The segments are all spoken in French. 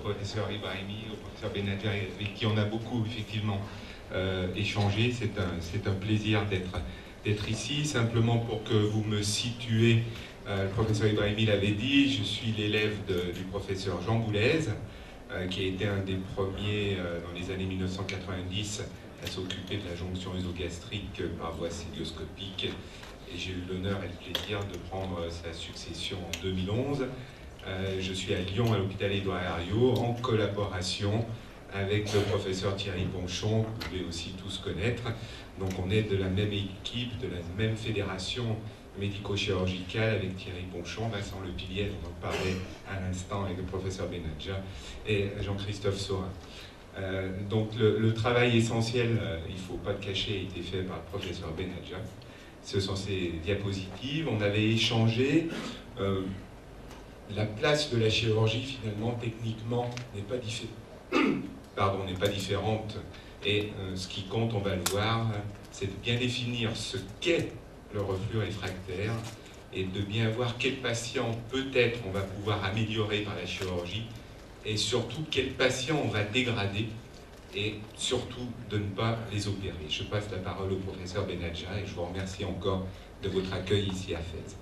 professeur Ibrahimi, au professeur Benadja, avec qui on a beaucoup effectivement échangé. C'est un plaisir d'être ici. Simplement pour que vous me situez, le professeur Ibrahimi l'avait dit, je suis l'élève du professeur Jean Boulez, qui a été un des premiers dans les années 1990 à s'occuper de la jonction œsogastrique par voie célioscopique. Et j'ai eu l'honneur et le plaisir de prendre sa succession en 2011. Je suis à Lyon, à l'hôpital Édouard Herriot, en collaboration avec le professeur Thierry Ponchon, que vous devez aussi tous connaître. Donc on est de la même équipe, de la même fédération médico-chirurgicale avec Thierry Ponchon, Vincent Lepilier, dont on parlait à l'instant avec le professeur Benadja, et Jean-Christophe Saurin. Donc le travail essentiel, il ne faut pas le cacher, a été fait par le professeur Benadja. Ce sont ces diapositives. On avait échangé. La place de la chirurgie, finalement, techniquement, n'est pas différente. Et ce qui compte, on va le voir, c'est de bien définir ce qu'est le reflux réfractaire et de bien voir quels patients, peut-être, on va pouvoir améliorer par la chirurgie et surtout quels patients on va dégrader et surtout de ne pas les opérer. Je passe la parole au professeur Benadja et je vous remercie encore de votre accueil ici à Fès.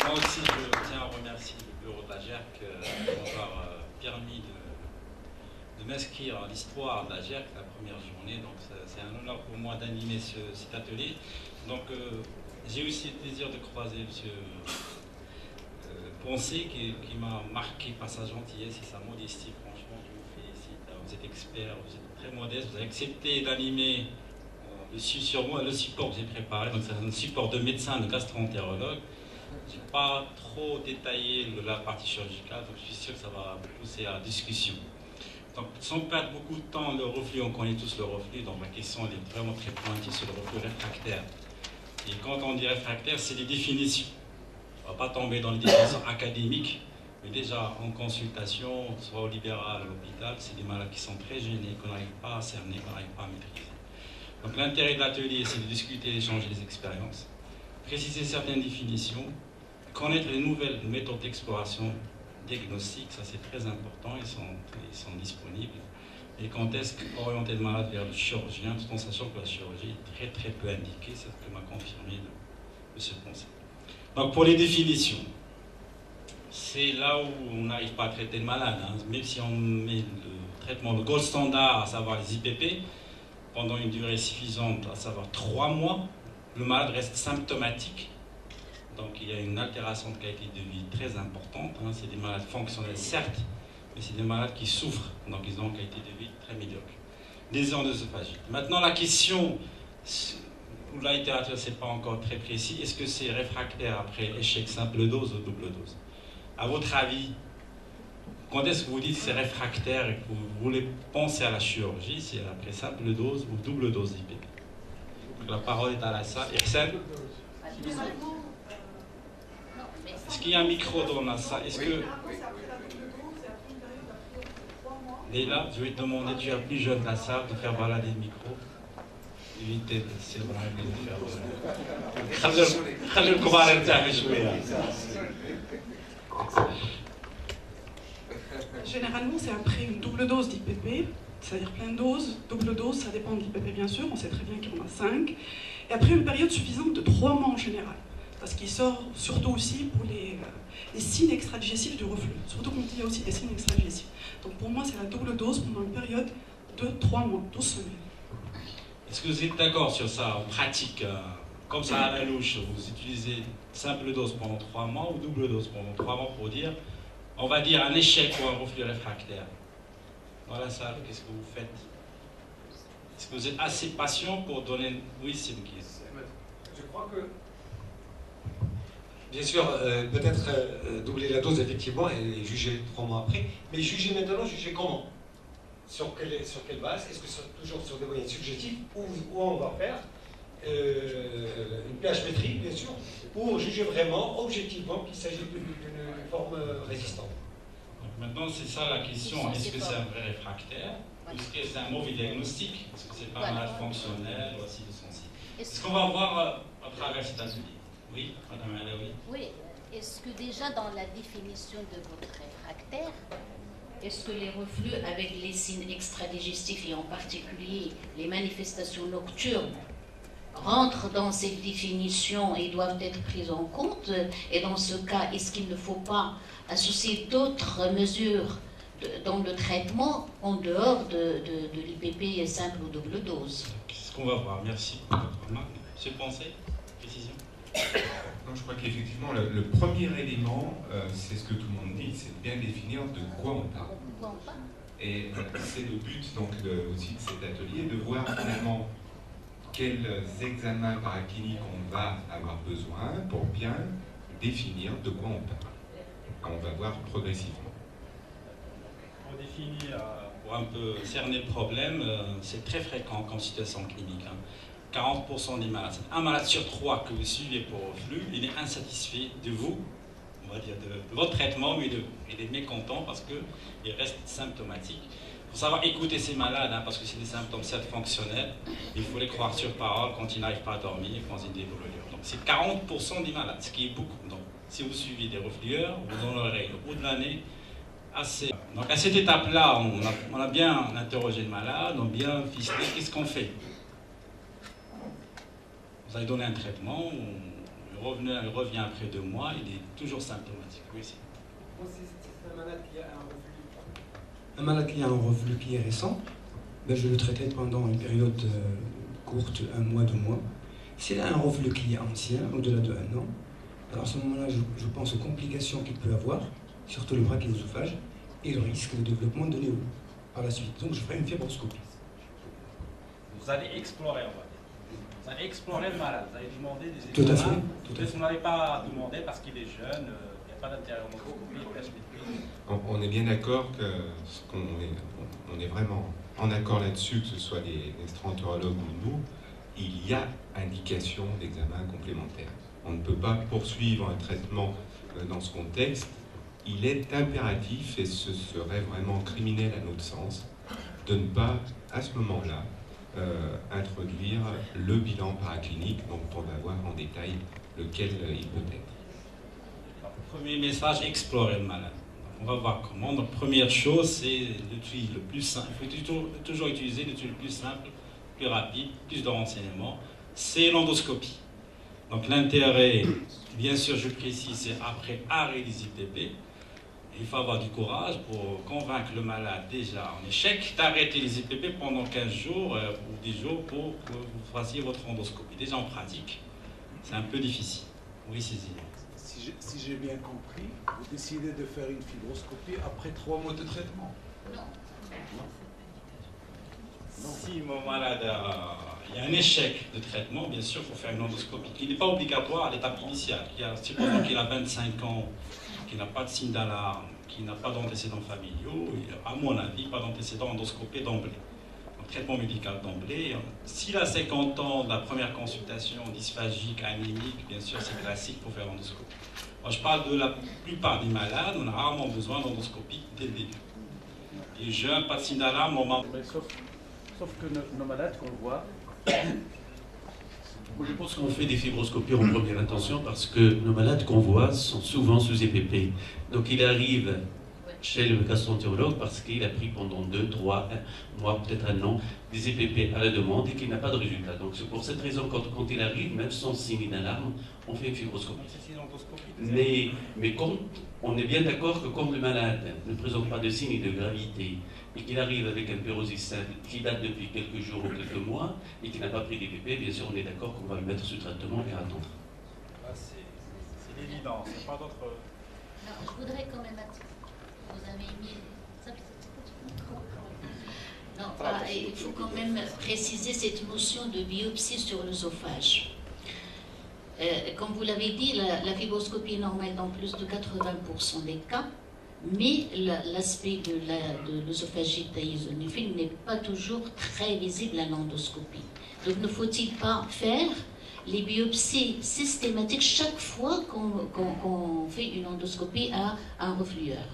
Moi aussi, je tiens à remercier le bureau de la GERC de m'avoir permis de m'inscrire à l'histoire de la GERC la première journée. Donc c'est un honneur pour moi d'animer cet atelier. Donc j'ai aussi le plaisir de croiser M. Poncé qui m'a marqué par sa gentillesse et sa modestie. Franchement, je vous félicite. Vous êtes expert, vous êtes très modeste, vous avez accepté d'animer le support que j'ai préparé. Donc c'est un support de médecin, de gastro-entérologue. Je n'ai pas trop détaillé la partie chirurgicale, donc je suis sûr que ça va pousser à la discussion. Donc sans perdre beaucoup de temps, le reflux, on connaît tous le reflux, donc ma question elle est vraiment très pointue sur le reflux réfractaire. Et quand on dit réfractaire, c'est des définitions. On ne va pas tomber dans les définitions académiques, mais déjà en consultation, soit au libéral, à l'hôpital, c'est des malades qui sont très gênés, qu'on n'arrive pas à cerner, qu'on n'arrive pas à maîtriser. Donc l'intérêt de l'atelier, c'est de discuter, d'échanger des expériences, préciser certaines définitions, connaître les nouvelles méthodes d'exploration diagnostique, ça c'est très important, ils sont disponibles. Et quand est-ce qu'orienter le malade vers le chirurgien, tout en sachant que la chirurgie est très très peu indiquée, c'est ce que m'a confirmé M. Poncet. Donc pour les définitions, c'est là où on n'arrive pas à traiter le malade, hein. Même si on met le traitement, le gold standard, à savoir les IPP, pendant une durée suffisante, à savoir 3 mois, le malade reste symptomatique. Donc il y a une altération de qualité de vie très importante. Hein. C'est des malades fonctionnels, certes, mais c'est des malades qui souffrent. Donc ils ont une qualité de vie très médiocre. Lésions œsophagiques. Maintenant la question, où la littérature c'est pas encore très précis, est-ce que c'est réfractaire après échec simple dose ou double dose? À votre avis, quand est-ce que vous dites que c'est réfractaire et que vous voulez penser à la chirurgie, c'est après simple dose ou double dose d'IPP? La parole est à la salle. Irsen? Est-ce qu'il y a un micro dans la salle? Est-ce que... Léla, je vais te demander, tu es la plus jeune de la salle, de faire balader le micro. Évitez de s'ébranler, de faire... خلي الكبار يرتاحوا شوية. Généralement, c'est après une double dose d'IPP, c'est-à-dire pleine dose, double dose, ça dépend de l'IPP bien sûr, on sait très bien qu'il y en a 5, et après une période suffisante de 3 mois en général, parce qu'il sort surtout aussi pour les signes extra-digestifs du reflux, surtout quand il y a aussi des signes extra-digestifs. Donc pour moi, c'est la double dose pendant une période de 3 mois, 12 semaines. Est-ce que vous êtes d'accord sur ça en pratique? Comme ça à la louche, vous utilisez simple dose pendant 3 mois ou double dose pendant 3 mois pour dire, on va dire un échec ou un reflux réfractaire? Dans la salle, qu'est-ce que vous faites? Est-ce que vous êtes assez patient pour donner... Oui, c'est une question. Je crois que... Bien sûr, peut-être doubler la dose effectivement et juger 3 mois après, mais juger maintenant, juger comment? Sur quelle base? Est-ce que c'est toujours sur des moyens subjectifs ou on va faire une pH-métrie, bien sûr, pour juger vraiment, objectivement, qu'il s'agit d'une forme résistante? Donc maintenant, c'est ça la question. Est-ce que c'est un vrai réfractaire? Est-ce que c'est un mauvais diagnostic? Est-ce que c'est pas un malade fonctionnel ou aussi de sensible? Est-ce qu'on va voir à travers cet atelier? Oui, Madame Alaoui. Oui, est-ce que déjà dans la définition de votre réfractaire, est-ce que les reflux avec les signes extradigestifs et en particulier les manifestations nocturnes rentrent dans cette définition et doivent être prises en compte? Et dans ce cas, est-ce qu'il ne faut pas associer d'autres mesures dans le traitement en dehors de l'IPP simple ou double dose? C'est ce qu'on va voir. Merci pour votre remarque. Monsieur Pensée, précision? Non, je crois qu'effectivement, le premier élément, c'est ce que tout le monde dit, c'est de bien définir de quoi on parle. Et c'est le but donc, aussi de cet atelier, de voir finalement quels examens paracliniques on va avoir besoin pour bien définir de quoi on parle. On va voir progressivement. Pour définir, pour un peu cerner le problème, c'est très fréquent comme situation clinique. 40% des malades, un malade sur 3 que vous suivez pour reflux, il est insatisfait de vous, on va dire de votre traitement, mais il est mécontent parce qu'il reste symptomatique. Il faut savoir écouter ces malades, parce que c'est des symptômes certes fonctionnels, il faut les croire sur parole quand ils n'arrivent pas à dormir, quand ils développent. Donc c'est 40% des malades, ce qui est beaucoup. Donc si vous suivez des reflueurs, vous en aurez au bout de l'année assez. Donc à cette étape-là, on a bien interrogé le malade, on a bien ficelé, qu'est-ce qu'on fait? Vous allez donner un traitement, il revient après 2 mois, il est toujours symptomatique. Oui, c'est un malade qui a un reflux. Un malade qui a un reflux qui est récent, ben je le traiterai pendant une période courte, 1 mois, 2 mois. S'il a un reflux qui est ancien, au-delà de 1 an, alors à ce moment-là, je pense aux complications qu'il peut avoir, surtout le brachioœsophage, et le risque de développement de néo par la suite. Donc je ferai une fibroscopie. Vous allez explorer, on va dire. Vous allez explorer le malade, vous allez demander des examens. Tout à fait. Peut-être vous n'allez pas demander parce qu'il est jeune, il n'y a pas d'intérêt en endoscopie. On est bien d'accord que on est vraiment en accord là-dessus, que ce soit les gastroentérologues ou nous, il y a indication d'examen complémentaire. On ne peut pas poursuivre un traitement dans ce contexte. Il est impératif, et ce serait vraiment criminel à notre sens, de ne pas, à ce moment-là, introduire le bilan paraclinique dont on va voir en détail lequel il peut être. Premier message, explorer le malade. On va voir comment. Donc première chose, c'est l'outil le plus simple. Il faut toujours utiliser l'outil le plus simple, plus rapide, plus de renseignements. C'est l'endoscopie. Donc l'intérêt, bien sûr, je précise, c'est après arrêt des IPP. Il faut avoir du courage pour convaincre le malade déjà en échec d'arrêter les IPP pendant 15 jours ou 10 jours pour que vous fassiez votre endoscopie. Déjà en pratique, c'est un peu difficile. Oui, Cécile. Si j'ai bien compris, vous décidez de faire une fibroscopie après 3 mois de traitement. Non. Si mon malade il y a un échec de traitement, bien sûr, il faut faire une endoscopie qui n'est pas obligatoire à l'étape initiale. Supposons qu'il a 25 ans, qui n'a pas de signe d'alarme, qui n'a pas d'antécédents familiaux, et à mon avis, pas d'antécédents endoscopés d'emblée. Donc, traitement médical d'emblée. S'il a 50 ans, de la première consultation dysphagique, anémique, bien sûr, c'est classique pour faire l'endoscopie. Moi, je parle de la plupart des malades, on a rarement besoin d'endoscopie dès le début. Les jeunes, pas de signe d'alarme, Sauf que nos malades qu'on voit. Je pense qu'on fait des fibroscopies en première intention parce que nos malades qu'on voit sont souvent sous EPP. Donc il arrive chez le gastroentérologue parce qu'il a pris pendant 2, 3 mois, peut-être 1 an, des EPP à la demande et qu'il n'a pas de résultat. Donc c'est pour cette raison quand il arrive, même sans signe d'alarme, on fait une fibroscopie. Mais quand on est bien d'accord que quand le malade ne présente pas de signes de gravité et qu'il arrive avec un pyrosis simple qui date depuis quelques jours ou quelques mois et qui n'a pas pris d'EPP, bien sûr on est d'accord qu'on va le mettre sous traitement et attendre. C'est l'évidence, il n'y a pas d'autre... Non, je voudrais quand même... Vous avez mis... Non, il faut quand même préciser cette notion de biopsie sur l'œsophage. Comme vous l'avez dit, la fibroscopie est normale dans plus de 80% des cas, mais l'aspect de l'œsophagite eosinophile n'est pas toujours très visible à l'endoscopie. Donc ne faut-il pas faire les biopsies systématiques chaque fois qu'on fait une endoscopie à un reflueur?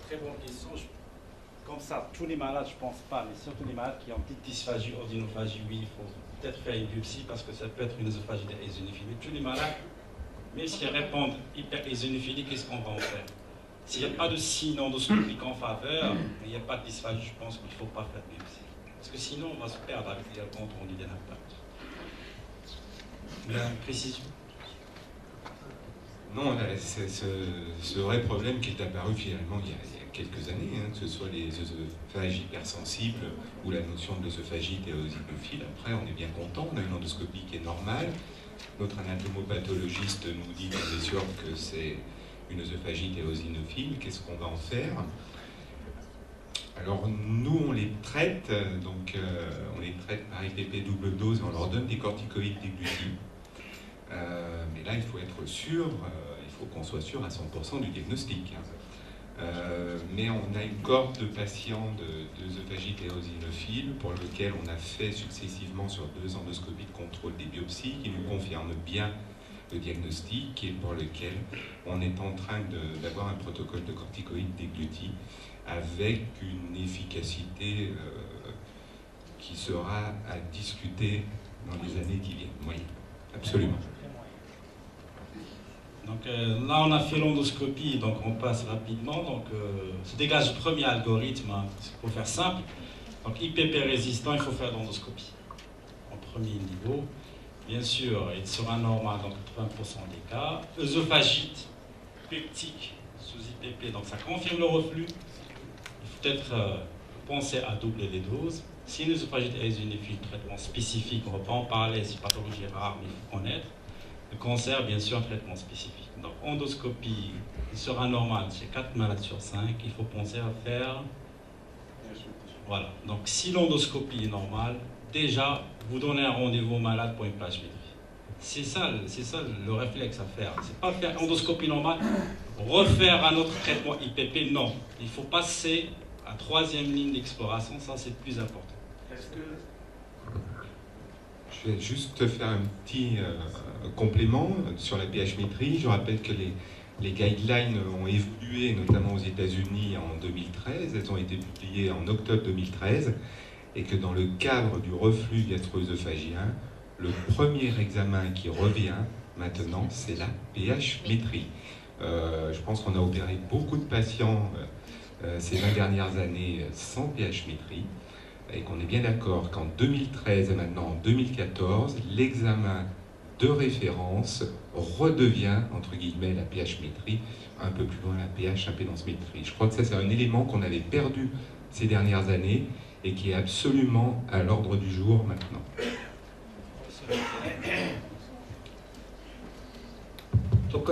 Très bonne question. Comme ça, tous les malades, je ne pense pas, mais surtout les malades qui ont une petite dysphagie, ordinophagie, oui, il faut peut-être faire une biopsie parce que ça peut être une œsophagie eosinophile. Mais tous les malades, Mais s'ils répondent hyper-eosinophilie, qu'est-ce qu'on va en faire? S'il n'y a pas de signe endoscopique en faveur, il n'y a pas de dysphagie, je pense qu'il ne faut pas faire de biopsie. Parce que sinon, on va se perdre avec les comptes rendus des impacts. Une précision? Non, ce vrai problème qui est apparu finalement il y a quelques années, hein, que ce soit les œsophages hypersensibles ou la notion de l'œsophagite éosinophile. Après, on est bien content, on a une endoscopie qui est normale. Notre anatomopathologiste nous dit bien sûr que c'est une œsophagite éosinophile. Qu'est-ce qu'on va en faire? Alors nous, on les traite, donc on les traite par IPP double dose et on leur donne des corticoïdes déglutis. Mais là, il faut être sûr, il faut qu'on soit sûr à 100% du diagnostic. Mais on a une cohorte de patients d'œsophagite éosinophiles pour lequel on a fait successivement sur 2 endoscopies de contrôle des biopsies qui nous confirment bien le diagnostic et pour lequel on est en train d'avoir un protocole de corticoïdes déglutis avec une efficacité qui sera à discuter dans les années qui viennent. Oui, absolument. Donc là, on a fait l'endoscopie, donc on passe rapidement. Donc se dégage le premier algorithme, hein, pour faire simple. Donc IPP résistant, il faut faire l'endoscopie en premier niveau. Bien sûr, il sera normal dans 80% des cas. Œsophagite peptique sous IPP, donc ça confirme le reflux. Il faut peut-être penser à doubler les doses. Si une œsophagite éosinophile, traitement spécifique, on ne va pas en parler, c'est pathologie rare, mais il faut connaître. Le cancer, bien sûr, un traitement spécifique. Donc, endoscopie, il sera normal chez 4 malades sur 5. Il faut penser à faire... Voilà. Donc, si l'endoscopie est normale, déjà, vous donnez un rendez-vous au malade pour une plasmétrie. C'est ça le réflexe à faire. C'est pas faire endoscopie normale, refaire un autre traitement IPP, non. Il faut passer à 3e ligne d'exploration, ça c'est le plus important. Est-ce que... Je vais juste faire un petit complément sur la pH-métrie. Je rappelle que les guidelines ont évolué, notamment aux États-Unis en 2013. Elles ont été publiées en octobre 2013. Et que dans le cadre du reflux gastro-œsophagien, le premier examen qui revient maintenant, c'est la pH-métrie. Je pense qu'on a opéré beaucoup de patients ces 20 dernières années sans pH-métrie. Et qu'on est bien d'accord qu'en 2013 et maintenant en 2014, l'examen de référence redevient, entre guillemets, la pH-métrie, un peu plus loin la pH-impédance-métrie. Je crois que ça, c'est un élément qu'on avait perdu ces dernières années et qui est absolument à l'ordre du jour maintenant. Donc,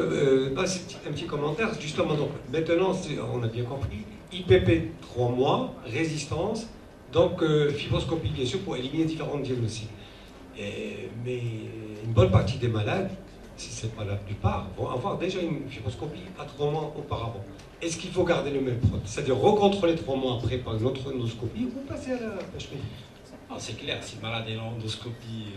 c'est un petit commentaire. Justement, donc, maintenant, on a bien compris, IPP 3 mois, résistance, donc fibroscopie, bien sûr, pour éliminer différents diagnostics. Mais une bonne partie des malades, si ce n'est pas la plupart, vont avoir déjà une fibroscopie à 3 mois auparavant. Est-ce qu'il faut garder le même protocole, c'est-à-dire recontrôler 3 mois après par une autre endoscopie ou passer à la pH-métrie? C'est clair, si le malade est en endoscopie,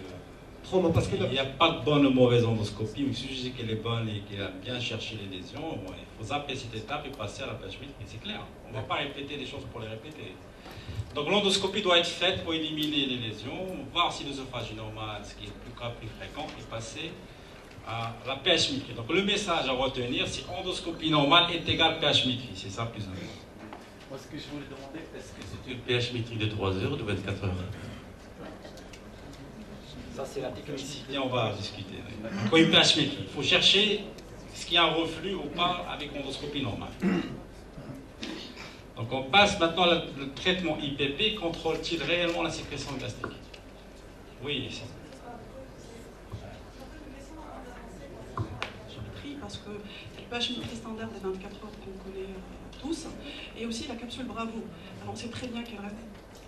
3 mois, parce que il n'y a pas de bonne ou mauvaise endoscopie, mais il suffit qu'elle est bonne et qu'elle a bien cherché les lésions, bon, il faut zapper cette étape et passer à la pH-métrie, c'est clair. On ne va pas répéter les choses pour les répéter. Donc l'endoscopie doit être faite pour éliminer les lésions, voir si l'œsophage est normal, ce qui est le cas plus fréquent, et passer à la pH-métrie. Donc le message à retenir, c'est endoscopie normale est égale pH-métrie, c'est ça plus important. Moi, ce que je voulais demander, est-ce que c'est une pH-métrie de 3 heures ou de 24 heures? Ça, c'est la technicité, on va discuter. Pour une pH-métrie, il faut chercher ce qu'il y a un reflux ou pas avec endoscopie normale. Donc on passe maintenant le traitement IPP, contrôle-t-il réellement la sécrétion gastrique? Oui, c'est ça. Parce que le pH-métrie standard des 24 heures qu'on connaît tous, et aussi la capsule Bravo. Alors on sait très bien qu'elle reste,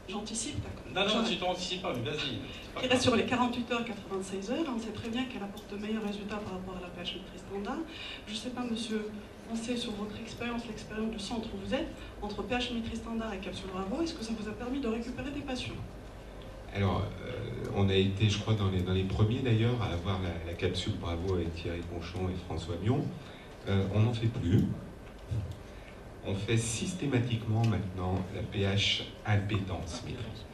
j'anticipe, d'accord. Non, tu t'anticipes pas, mais vas-y. Qui reste sur les 48 heures, 96 heures, on sait très bien qu'elle apporte de meilleurs résultats par rapport à la pH-métrie standard. Je ne sais pas, monsieur, pensez sur votre expérience, l'expérience du centre où vous êtes, entre pH-métrie standard et capsule Bravo, est-ce que ça vous a permis de récupérer des patients? Alors, on a été, je crois, dans les premiers d'ailleurs à avoir la capsule Bravo avec Thierry Ponchon et François Mion. On n'en fait plus. On fait systématiquement maintenant la pH-impédance métrie.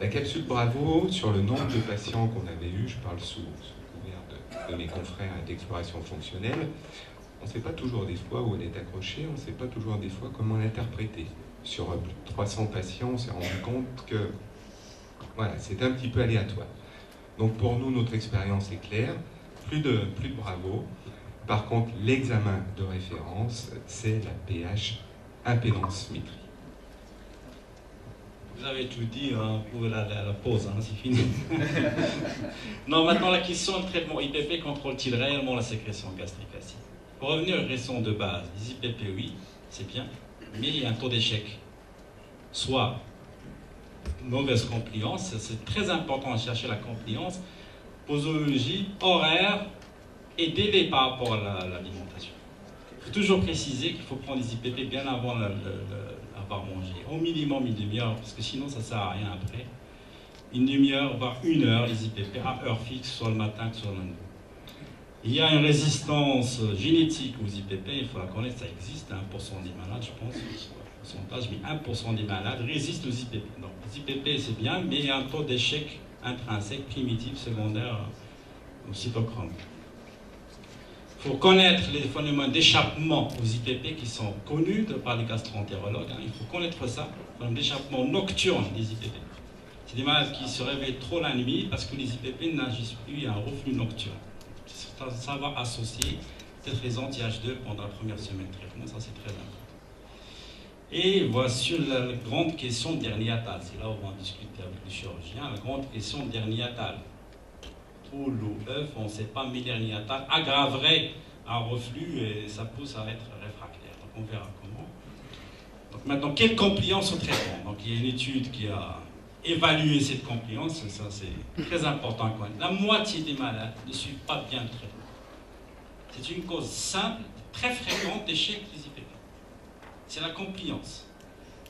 La capsule Bravo, sur le nombre de patients qu'on avait eu, je parle sous couvert de mes confrères d'exploration fonctionnelle, on ne sait pas toujours des fois où on est accroché, on ne sait pas toujours des fois comment l'interpréter. Sur plus de 300 patients, on s'est rendu compte que voilà, c'est un petit peu aléatoire. Donc pour nous, notre expérience est claire, plus de bravo. Par contre, l'examen de référence, c'est la PH impédance-métrie. Vous avez tout dit, hein, pour la pause, hein, c'est fini. Non, maintenant la question, le traitement IPP contrôle-t-il réellement la sécrétion gastrique acide? Pour revenir aux raisons de base, les IPP, oui, c'est bien, mais il y a un taux d'échec. Soit mauvaise compliance, c'est très important de chercher la compliance, posologie, horaire et délai par rapport à l'alimentation. Il faut toujours préciser qu'il faut prendre les IPP bien avant avoir mangé, au minimum une demi-heure, parce que sinon ça ne sert à rien après. Une demi-heure, voire une heure, les IPP à heure fixe, soit le matin, soit le lundi. Il y a une résistance génétique aux IPP, il faut la connaître, ça existe, 1% des malades, je pense, pourcentage, mais 1% des malades résistent aux IPP. Donc les IPP c'est bien, mais il y a un taux d'échec intrinsèque, primitif, secondaire au cytochrome. Il faut connaître les phénomènes d'échappement aux IPP qui sont connus par les gastro-entérologues. Il faut connaître ça, le phénomène d'échappement nocturne des IPP. C'est des malades qui se réveillent trop la nuit parce que les IPP n'agissent plus, il y a un reflux nocturne. Ça va associer peut-être les anti-H2 pendant la première semaine de traitement, ça c'est très important. Et voici la grande question derniatale, c'est là où on va en discuter avec les chirurgiens, la grande question derniatale. Ou l'œuf, on ne sait pas, mais derniatale aggraverait un reflux et ça pousse à être réfractaire. Donc on verra comment. Donc maintenant, quelle compliance au traitement? Donc il y a une étude qui a évalué cette compliance, ça c'est très important quand même. La moitié des malades ne suivent pas bien le traitement. C'est une cause simple, très fréquente d'échec des IPP. C'est la compliance.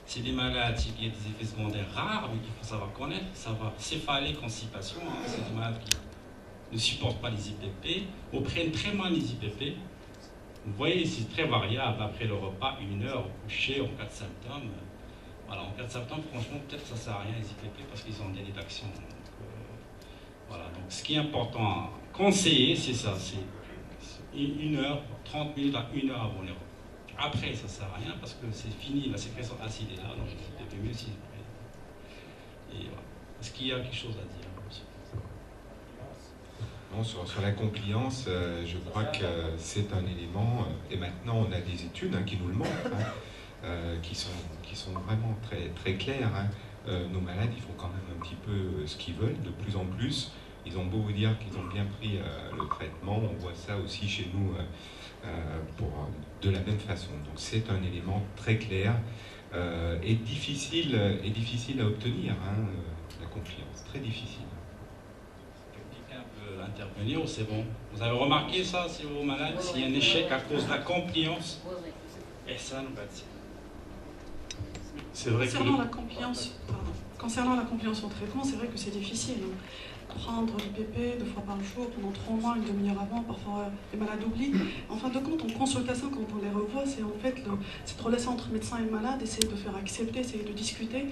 C'est des malades qui ont des effets secondaires rares, mais qu'il faut savoir connaître, savoir céphalée, constipation. Hein. C'est des malades qui ne supportent pas les IPP, ou prennent très mal les IPP. Vous voyez, c'est très variable. Après le repas, 1 heure au coucher, en cas de symptômes. Voilà, en cas de symptômes, franchement, peut-être ça ne sert à rien les IPP parce qu'ils ont des d'action. Voilà, donc ce qui est important à conseiller, c'est ça, c'est 1 heure, 30 minutes à 1 heure avant les repas. Après, ça ne sert à rien parce que c'est fini, la sécrétion acide est là, donc c'est mieux si. Et voilà. Est-ce qu'il y a quelque chose à dire? Non, sur la compliance, je crois que c'est un élément, et maintenant on a des études qui nous le montrent, qui sont vraiment très, très claires. Nos malades, ils font quand même un petit peu ce qu'ils veulent, de plus en plus. Ils ont beau vous dire qu'ils ont bien pris le traitement, on voit ça aussi chez nous de la même façon. Donc c'est un élément très clair et difficile à obtenir, la compliance, très difficile. Intervenir ou c'est bon? Vous avez remarqué ça, si vos malades, s'il y a un échec à cause de la compliance, et ça nous va dire. C'est vrai concernant la compliance au traitement, c'est vrai que c'est difficile. Prendre l'IPP 2 fois par jour pendant 3 mois, une demi-heure avant, parfois les malades oublient. En fin de compte, en consultation, quand on les revoit, c'est en fait cette relation entre médecin et malade, essayer de faire accepter, essayer de discuter.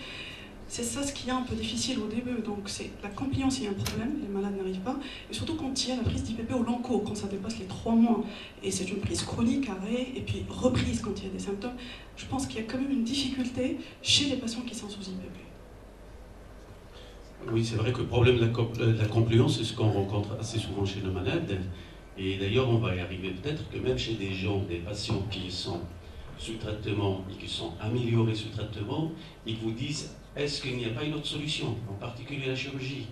C'est ça ce qui est un peu difficile au début. Donc c'est la compliance, il y a un problème, les malades n'arrivent pas. Et surtout quand il y a la prise d'IPP au long cours, quand ça dépasse les 3 mois. Et c'est une prise chronique, arrêt, et puis reprise quand il y a des symptômes. Je pense qu'il y a quand même une difficulté chez les patients qui sont sous IPP. Oui, c'est vrai que le problème de la compliance, c'est ce qu'on rencontre assez souvent chez nos malades. Et d'ailleurs, on va y arriver peut-être que même chez des gens, des patients qui sont sous traitement et qui sont améliorés sous traitement, ils vous disent: est-ce qu'il n'y a pas une autre solution, en particulier la chirurgie?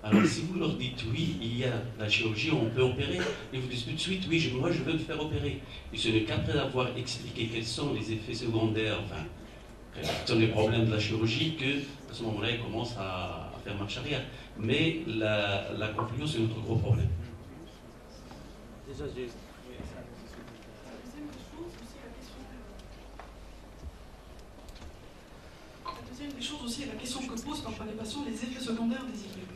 Alors si vous leur dites oui, il y a la chirurgie, on peut opérer, ils vous disent tout de suite oui, moi je veux me faire opérer. Et ce n'est qu'après avoir expliqué quels sont les effets secondaires, enfin, quels sont les problèmes de la chirurgie, que à ce moment-là, ils commencent à faire marche arrière. Mais la compliance, c'est notre gros problème. La deuxième des choses aussi est la question que posent parfois les patients, les effets secondaires des IPP.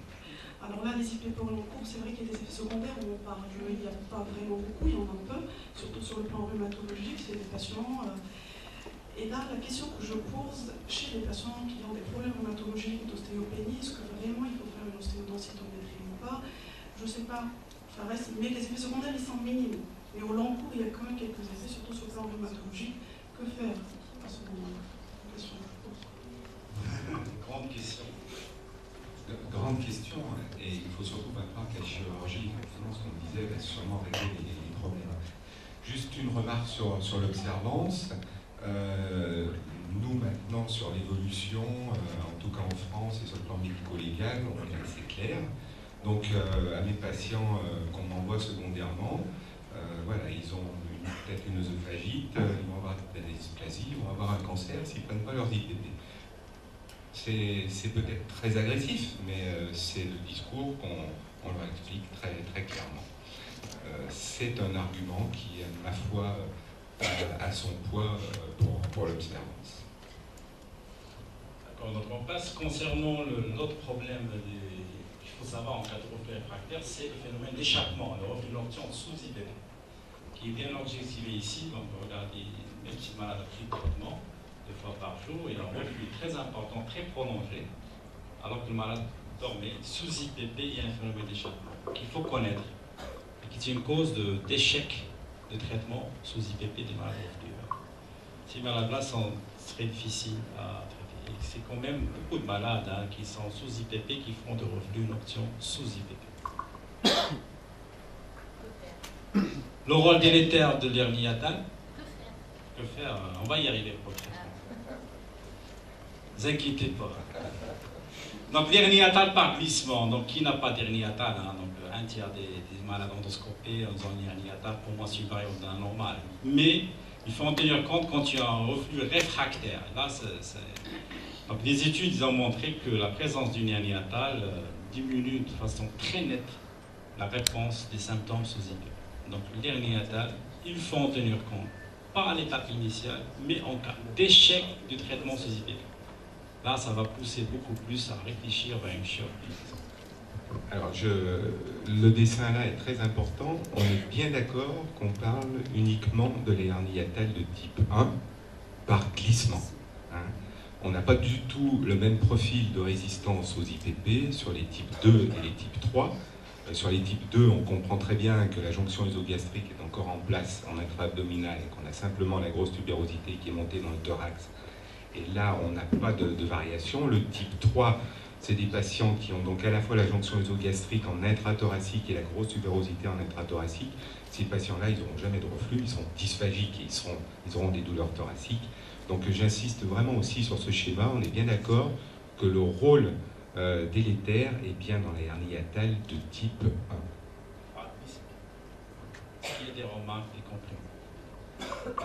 Alors là, les IPP au long cours, c'est vrai qu'il y a des effets secondaires, on parle, il n'y a pas vraiment beaucoup, il y en a un peu, surtout sur le plan rhumatologique, c'est des patients. Et là, la question que je pose chez les patients qui ont des problèmes rhumatologiques, d'ostéopénie, est-ce que vraiment il faut faire une ostéodensitométrie ou pas? Je ne sais pas. ça reste, mais les effets secondaires, ils sont minimes. Mais au long cours, il y a quand même quelques effets, surtout sur les rhumatologies. Que faire à ce moment-là? Grande question. Grande question, et il faut surtout pas croire que la chirurgie, effectivement, ce qu'on disait, va sûrement régler les problèmes. Juste une remarque sur l'observance. Nous, maintenant, sur l'évolution, en tout cas en France et sur le plan médico-légal, on est assez clair. Donc, à mes patients qu'on m'envoie secondairement, voilà, ils ont peut-être une œsophagite, ils vont avoir de la dysplasie, ils vont avoir un cancer s'ils ne prennent pas leurs IPP. C'est peut-être très agressif, mais c'est le discours qu'on leur explique très, très clairement. C'est un argument qui, à ma foi, a son poids pour l'observance. D'accord, donc on passe concernant l'autre problème qu'il faut savoir en cas de reflux réfractaire, c'est le phénomène d'échappement, le reflux d'onction sous IPP, qui est bien objectivé ici. Donc regardez, même si le malade a pris le traitement 2 fois par jour, il a un reflux très important, très prolongé, alors que le malade dormait sous IPP, il y a un phénomène d'échappement qu'il faut connaître, et qui est une cause d'échec de traitement sous IPP des malades reflueux. Ces malades-là sont très difficiles à traiter. C'est quand même beaucoup de malades qui sont sous IPP qui font de reflux nocturnes sous IPP. Le rôle délétère de l'hernie hiatale. Que faire? On va y arriver pour le traitement. Ne vous inquiétez pas. Donc l'hernie hiatale par glissement. Donc qui n'a pas d'hernie hiatale? Donc un tiers des malades endoscopés ont une hernie hiatale, pour moi supérieure à la normale. Mais il faut en tenir compte quand il y a un reflux réfractaire. Là, donc les études ont montré que la présence d'une hernie hiatale diminue de façon très nette la réponse des symptômes sous IPP. Donc l'hernie hiatale, il faut en tenir compte, pas à l'étape initiale, mais en cas d'échec du traitement sous IPP. Là, ça va pousser beaucoup plus à réfléchir vers une chirurgie. Alors, le dessin là est très important. On est bien d'accord qu'on parle uniquement de l'hernie hiatale de type 1 par glissement. On n'a pas du tout le même profil de résistance aux IPP sur les types 2 et les types 3. Sur les types 2, on comprend très bien que la jonction œsogastrique est encore en place en intra-abdominal et qu'on a simplement la grosse tubérosité qui est montée dans le thorax. Et là, on n'a pas de variation. Le type 3, c'est des patients qui ont donc à la fois la jonction œsogastrique en intrathoracique et la grosse tubérosité en intrathoracique. Ces patients-là, ils n'auront jamais de reflux, ils sont dysphagiques et ils auront des douleurs thoraciques. Donc j'insiste vraiment aussi sur ce schéma. On est bien d'accord que le rôle délétère est bien dans la hernie hiatale de type 1. Il y a des remarques, des compléments.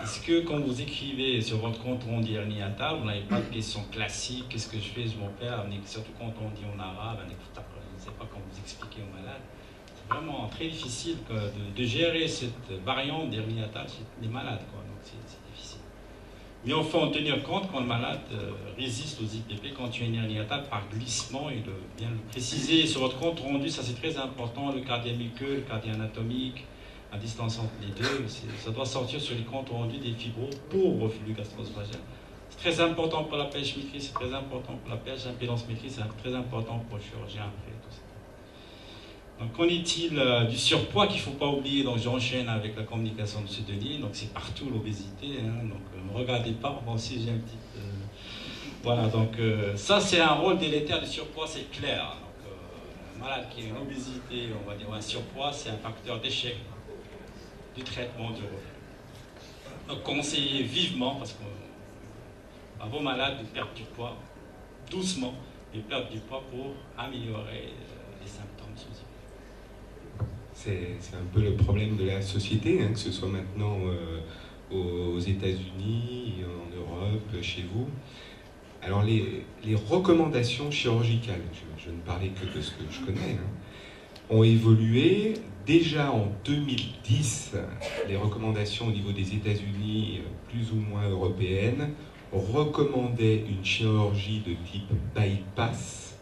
Est-ce que quand vous écrivez sur votre compte rendu hernie hiatale, vous n'avez pas de questions classiques? Qu'est-ce que je fais? Je m'opère, surtout quand on dit en arabe, je ne sais pas comment vous expliquer aux malades. C'est vraiment très difficile de gérer cette variante d'hernie hiatale chez les malades, quoi. Donc c'est difficile. Mais il faut en tenir compte quand le malade résiste aux IPP, quand tu as une hernie hiatale par glissement, et bien le préciser sur votre compte rendu, ça c'est très important, le cardiamuqueux, le cardio-anatomique, la distance entre les deux, ça doit sortir sur les comptes rendus des fibros pour reflux gastro-œsophagien. C'est très important pour la pH-métrie, c'est très important pour la pH-impédance-métrie, c'est très important pour le chirurgien après, tout ça. Donc qu'en est-il du surpoids qu'il ne faut pas oublier? Donc j'enchaîne avec la communication de M. Denis, donc c'est partout l'obésité, donc ne me regardez pas, moi aussi j'ai un petit... Voilà, donc ça c'est un rôle délétère du surpoids, c'est clair. Donc un malade qui a une obésité, on va dire un surpoids, c'est un facteur d'échec du traitement du reflux. Donc conseillez vivement, parce qu'à vos malades de perdre du poids, doucement, et perdre du poids pour améliorer les symptômes sous IPP. C'est un peu le problème de la société, que ce soit maintenant aux États-Unis, en Europe, chez vous. Alors les recommandations chirurgicales, je ne parlais que de ce que je connais, ont évolué. Déjà en 2010, les recommandations au niveau des États-Unis, plus ou moins européennes, recommandaient une chirurgie de type bypass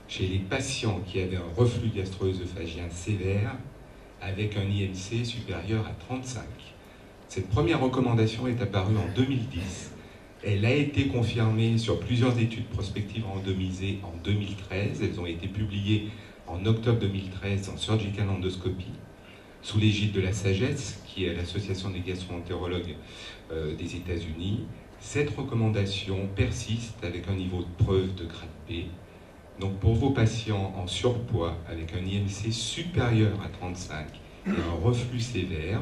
chez les patients qui avaient un reflux gastro-œsophagien sévère avec un IMC supérieur à 35. Cette première recommandation est apparue en 2010. Elle a été confirmée sur plusieurs études prospectives randomisées en 2013. Elles ont été publiées en octobre 2013 en Surgical Endoscopy. sous l'égide de la SAGES, qui est l'association des gastro-entérologues des États-Unis. Cette recommandation persiste avec un niveau de preuve de grade B. Donc pour vos patients en surpoids avec un IMC supérieur à 35 et un reflux sévère,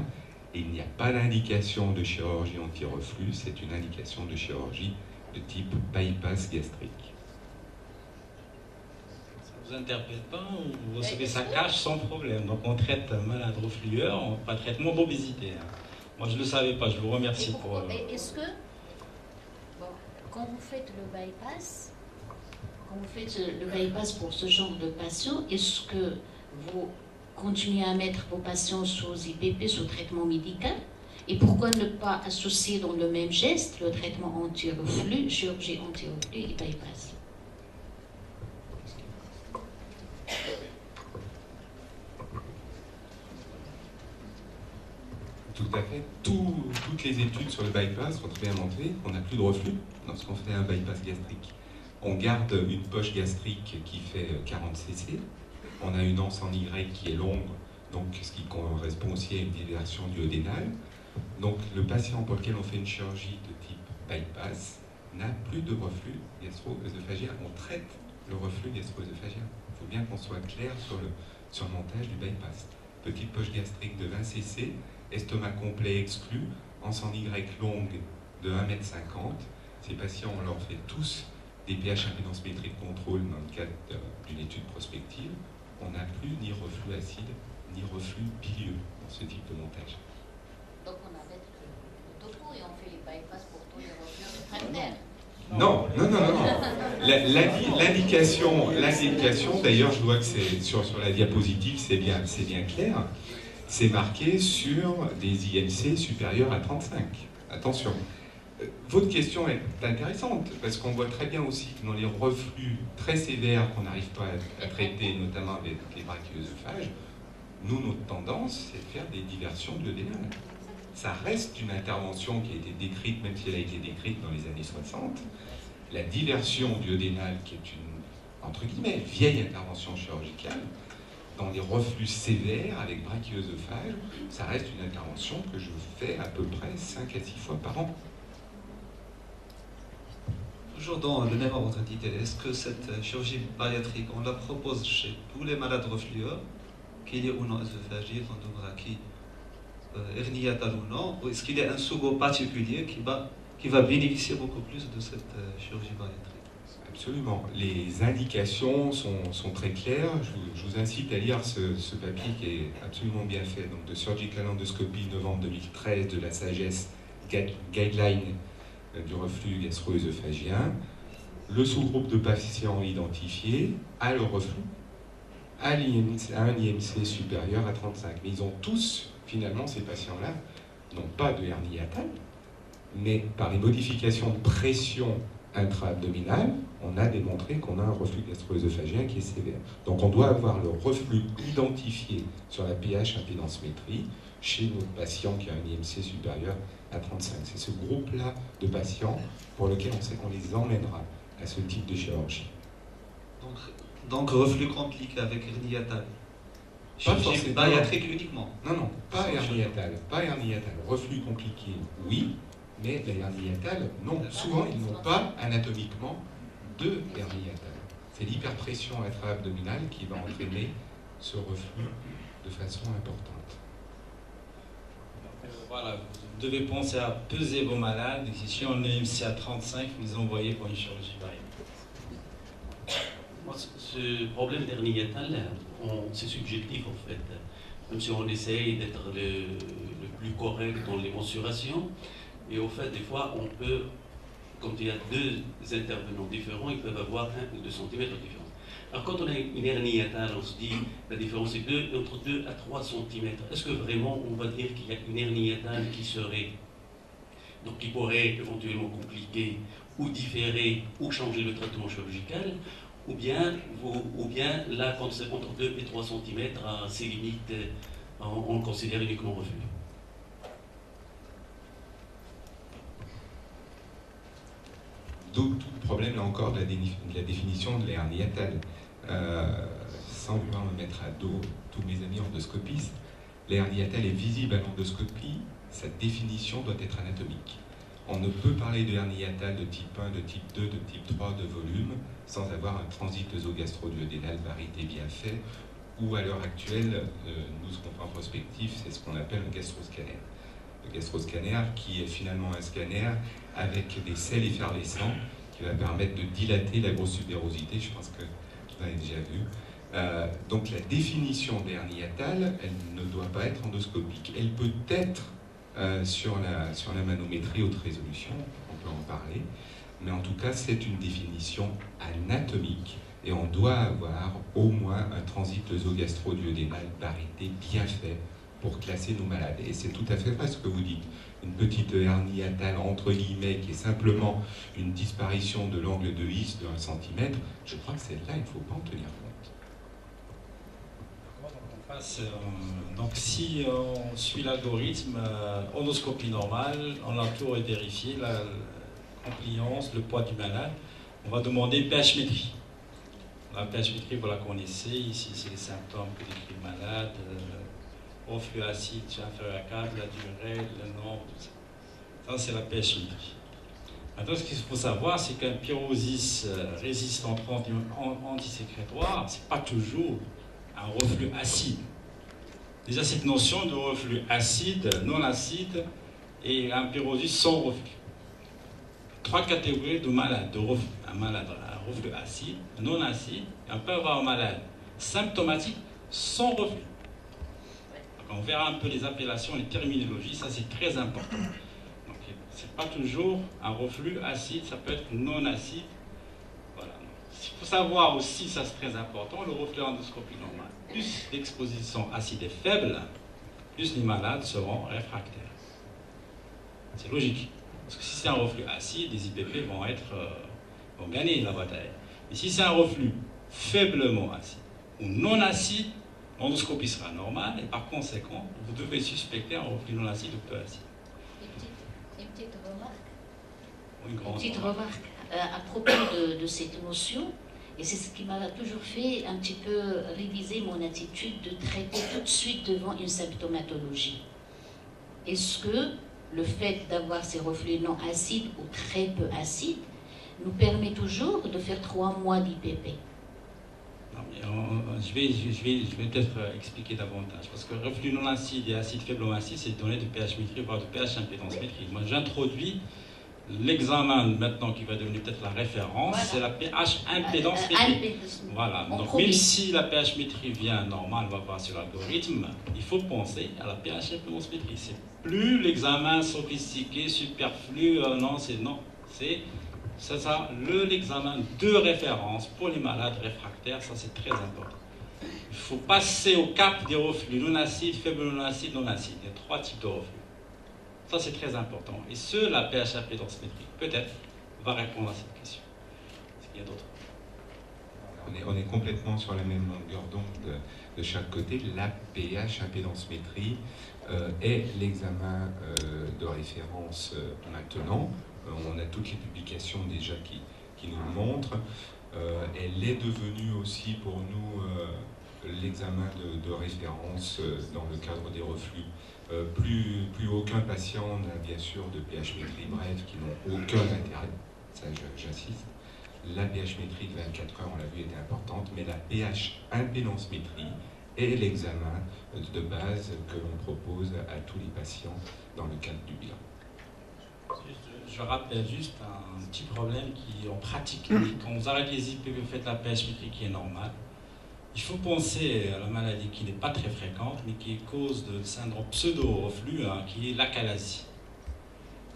il n'y a pas d'indication de chirurgie anti-reflux, c'est une indication de chirurgie de type bypass gastrique. Ça ne vous interpelle pas, vous savez, ça cache sans problème. Donc on traite un malade reflueur, on pas traitement d'obésité. Moi je ne le savais pas, je vous remercie pour... Est-ce que, quand vous faites le bypass, pour ce genre de patients, est-ce que vous continuez à mettre vos patients sous IPP, sous traitement médical? Et pourquoi ne pas associer dans le même geste le traitement anti-reflux, chirurgie anti-reflux et bypass? Tout à fait. Toutes les études sur le bypass ont très bien montré qu'on n'a plus de reflux lorsqu'on fait un bypass gastrique. On garde une poche gastrique qui fait 40 cc. On a une anse en Y qui est longue, donc ce qui correspond aussi à une diversion duodénale. Donc le patient pour lequel on fait une chirurgie de type bypass n'a plus de reflux gastro-œsophagien. On traite le reflux gastro-œsophagien. Il faut bien qu'on soit clair sur le montage du bypass. Petite poche gastrique de 20 cc, estomac complet exclu, anse en Y longue de 1,50 m. Ces patients, on leur fait tous des pH impédance métrique contrôle dans le cadre d'une étude prospective. On n'a plus ni reflux acide, ni reflux bilieux dans ce type de montage. Donc on arrête le topo et on fait les bypass pour tous les reflux réfractaires. Non. L'indication, d'ailleurs, je vois que c'est sur la diapositive, c'est bien clair, c'est marqué sur des IMC supérieurs à 35. Attention. Votre question est intéressante, parce qu'on voit très bien aussi que dans les reflux très sévères qu'on n'arrive pas à traiter, notamment avec les brachioésophages, nous, notre tendance, c'est de faire des diversions duodénales. Ça reste une intervention qui a été décrite, même si elle a été décrite dans les années 60. La diversion duodénale, qui est une, entre guillemets, vieille intervention chirurgicale, dans les reflux sévères avec brachioésophage, ça reste une intervention que je fais à peu près 5 à 6 fois par an. Toujours dans le même ordre d'idée, est-ce que cette chirurgie bariatrique, on la propose chez tous les malades reflueurs, qu'il y ait ou non œsophagite, endobrachie, hernie hiatale ou non, ou est-ce qu'il y a un sous-groupe particulier qui va bénéficier beaucoup plus de cette chirurgie bariatrique? Absolument. Les indications sont très claires. Je vous incite à lire ce papier qui est absolument bien fait, donc de Surgical Endoscopy, novembre 2013, de la SAGES Guideline du reflux gastro-œsophagien. Le sous-groupe de patients identifiés a le reflux, à un IMC supérieur à 35. Mais ils ont tous, finalement, ces patients-là, n'ont pas de hernie hiatale, mais par les modifications de pression intra-abdominale, on a démontré qu'on a un reflux gastro-œsophagien qui est sévère. Donc on doit avoir le reflux identifié sur la pH impédance-métrie chez notre patient qui a un IMC supérieur à 35. C'est ce groupe-là de patients pour lequel on sait qu'on les emmènera à ce type de chirurgie. Donc reflux compliqué avec hernie hiatale. Pas forcément. Bariatrique uniquement. Non, pas hernie hiatale. Pas hernie hiatale. Reflux compliqué, oui, mais la hernie hiatale, non. Souvent, ils n'ont pas anatomiquement de hernie hiatale. C'est l'hyperpression intra-abdominale qui va entraîner ce reflux de façon importante. Voilà, vous devez penser à peser vos malades, et si on est IMC à 35, vous les envoyez pour une chirurgie bariatrique. Ce problème d'hernie hiatale, c'est subjectif en fait. Même si on essaye d'être le plus correct dans les mensurations, et au fait, des fois, on peut, quand il y a deux intervenants différents, ils peuvent avoir 1 ou 2 cm de différence. Alors quand on a une hernie hiatale, on se dit la différence est entre 2 à 3 cm. Est-ce que vraiment on va dire qu'il y a une hernie hiatale qui pourrait éventuellement compliquer ou différer ou changer le traitement chirurgical, ou bien là, quand c'est entre 2 et 3 cm, à ses limites, on le considère uniquement reflux? Tout le problème, là encore, de la définition de l'hernie hiatale. Sans vouloir me mettre à dos tous mes amis endoscopistes, l'hernie hiatale est visible à l'endoscopie, sa définition doit être anatomique. On ne peut parler de hernie hiatale de type 1, de type 2, de type 3 de volume sans avoir un transit œsogastro-duodénal varité bien fait, ou à l'heure actuelle, nous ce qu'on fait en prospectif, c'est ce qu'on appelle le gastroscanner. Le gastroscanner qui est finalement un scanner avec des sels effervescents qui va permettre de dilater la grosse subérosité, je pense que vous l'avez déjà vu. Donc la définition de l'hernie hiatale, elle ne doit pas être endoscopique. Elle peut être sur la manométrie haute résolution, on peut en parler, mais en tout cas c'est une définition anatomique et on doit avoir au moins un transit œsogastro-duodénal varité bien fait pour classer nos malades. Et c'est tout à fait vrai ce que vous dites. Une petite hernie hiatale entre guillemets qui est simplement une disparition de l'angle de His de 1 cm, je crois que celle-là, il ne faut pas en tenir compte. Donc si on suit l'algorithme, endoscopie normale, on a tout vérifié, la compliance, le poids du malade, on va demander pH-métrie. La pH-métrie, vous la connaissez, ici c'est les symptômes que décrit le malade, reflux acide inférieur à 4, la durée, le nombre, tout ça. Ça c'est la pH-métrie. Maintenant, ce qu'il faut savoir, c'est qu'un pyrosis résistant antisécrétoire, ce n'est pas toujours un reflux acide. Déjà, cette notion de reflux acide, non acide, et un pyrosis sans reflux. 3 catégories de malades, de reflux. Un malade à reflux acide, non acide, et on peut avoir un malade symptomatique sans reflux. Donc, on verra un peu les appellations, les terminologies, ça c'est très important. Donc, ce n'est pas toujours un reflux acide, ça peut être non acide. Voilà. Il faut savoir aussi, ça c'est très important, le reflux endoscopie normale. Plus l'exposition acide est faible, plus les malades seront réfractaires. C'est logique. Parce que si c'est un reflux acide, les IPP vont gagner la bataille. Mais si c'est un reflux faiblement acide ou non acide, l'endoscopie sera normale et par conséquent, vous devez suspecter un reflux non acide ou peu acide. Une petite remarque. Une petite remarque à propos de cette notion, et c'est ce qui m'a toujours fait un petit peu réviser mon attitude de traiter tout de suite devant une symptomatologie. Est-ce que le fait d'avoir ces reflux non acides ou très peu acides nous permet toujours de faire 3 mois d'IPP? Je vais peut-être expliquer davantage, parce que reflux non acide et acide faiblement acide, c'est donné de pH-métrie, voire de pH-impédance-métrie. Moi, j'introduis l'examen maintenant qui va devenir peut-être la référence, voilà. C'est la pH-impédance-métrie. Voilà. Donc, même si la pH-métrie vient normale, on va voir sur l'algorithme, il faut penser à la pH-impédance-métrie. C'est plus l'examen sophistiqué, superflu, c'est ça, l'examen de référence pour les malades réfractaires, ça c'est très important. Il faut passer au cap des reflux non acides, faibles non acides, non acides. Il y a 3 types de reflux. Ça c'est très important. Et la pH-impédance métrique, peut-être, va répondre à cette question. Est-ce qu'il y a d'autres? On est complètement sur la même longueur d'onde de chaque côté. La pH-impédance-métrie est l'examen de référence maintenant. On a toutes les publications déjà qui nous le montrent. Elle est devenue aussi pour nous l'examen de référence dans le cadre des reflux. Plus aucun patient n'a bien sûr de pH-métrie brève qui n'ont aucun intérêt, ça j'insiste. La pH-métrie de 24 heures, on l'a vu, était importante, mais la pH-impédance-métrie est l'examen de base que l'on propose à tous les patients dans le cadre du bilan. Je rappelle juste un petit problème qui en pratique, quand vous arrêtez les IPP, vous faites la pH-métrie qui est normale. Il faut penser à la maladie qui n'est pas très fréquente, mais qui est cause de syndrome pseudo-reflux, qui est l'achalasie.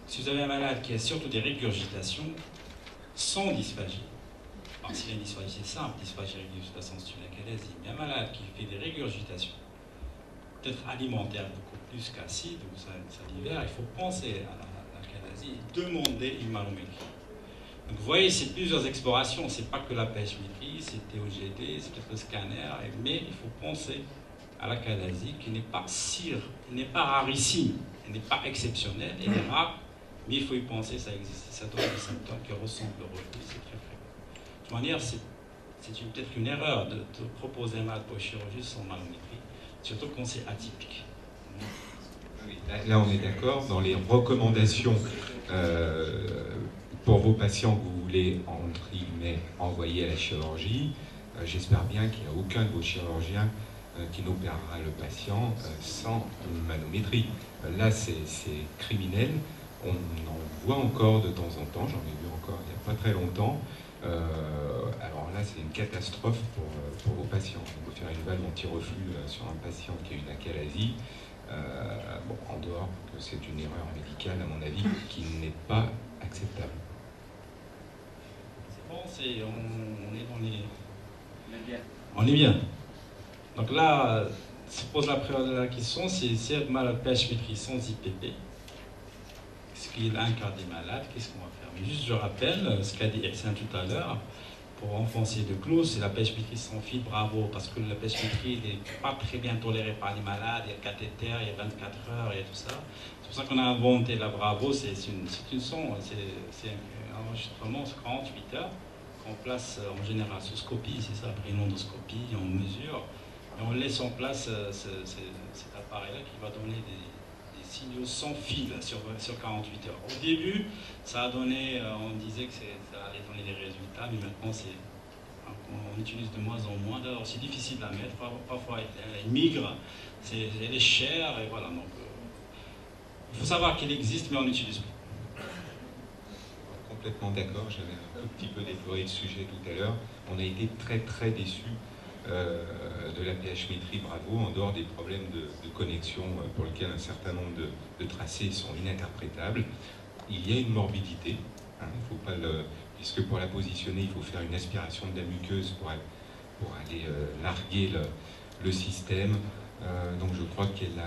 Si vous avez un malade qui a surtout des régurgitations sans dysphagie, alors s'il y a une dysphagie c'est simple, dysphagie régurgitation c'est une achalasie, mais un malade qui fait des régurgitations, peut-être alimentaires beaucoup plus qu'acides, ou ça divers, il faut penser à l'achalasie et demander une manométrie. Donc vous voyez, c'est plusieurs explorations, c'est pas que la pH-métrie, c'est TOGD, c'est peut-être le scanner, mais il faut penser à l'achalasie qui n'est pas rarissime, elle n'est pas exceptionnelle, elle est rare, mais il faut y penser, ça existe, ça donne des symptômes qui ressemblent au reflux, c'est très fréquent. De toute manière, c'est peut-être une erreur de proposer un malade pour chirurgie sans manométrie, surtout quand c'est atypique. Oui, là, on est d'accord. Dans les recommandations pour vos patients que vous voulez, entre guillemets, envoyer à la chirurgie, j'espère bien qu'il n'y a aucun de vos chirurgiens qui n'opérera le patient sans manométrie. Là, c'est criminel. On en voit encore de temps en temps. J'en ai vu encore il n'y a pas très longtemps. Alors là, c'est une catastrophe pour vos patients. On peut faire une valve anti-reflux sur un patient qui a une achalasie. Bon, en dehors que c'est une erreur médicale, à mon avis, qui n'est pas acceptable. C'est bon, on est dans les... On est bien. Donc là, se pose la question, c'est si un malade pH-métrie sans IPP, ce qui est un quart des malades, qu'est-ce qu'on va faire? Mais juste, je rappelle ce qu'a dit Ersin tout à l'heure, pour enfoncer le clou, c'est la pH-métrie sans fil, bravo, parce que la pH-métrie n'est pas très bien tolérée par les malades, il y a le cathéter, il y a 24 heures, il y a tout ça. C'est pour ça qu'on a inventé la bravo, c'est un enregistrement sur 48 heures, qu'on place en général sous scopie, c'est ça, après une endoscopie, on mesure, et on laisse en place cet appareil-là qui va donner des signaux sans fil sur 48 heures. Au début, ça a donné, on disait que ça allait donner des résultats, mais maintenant on utilise de moins en moins. D'ailleurs, c'est difficile à mettre, parfois elle migre, elle est chère, et voilà. Donc, il faut savoir qu'elle existe, mais on n'utilise plus. Complètement d'accord, j'avais un tout petit peu déploré le sujet tout à l'heure. On a été très très déçus de la pH-métrie bravo, en dehors des problèmes de connexion pour lesquels un certain nombre de tracés sont ininterprétables. Il y a une morbidité, hein, il faut pas puisque pour la positionner, il faut faire une aspiration de la muqueuse pour aller larguer le système. Donc je crois qu'elle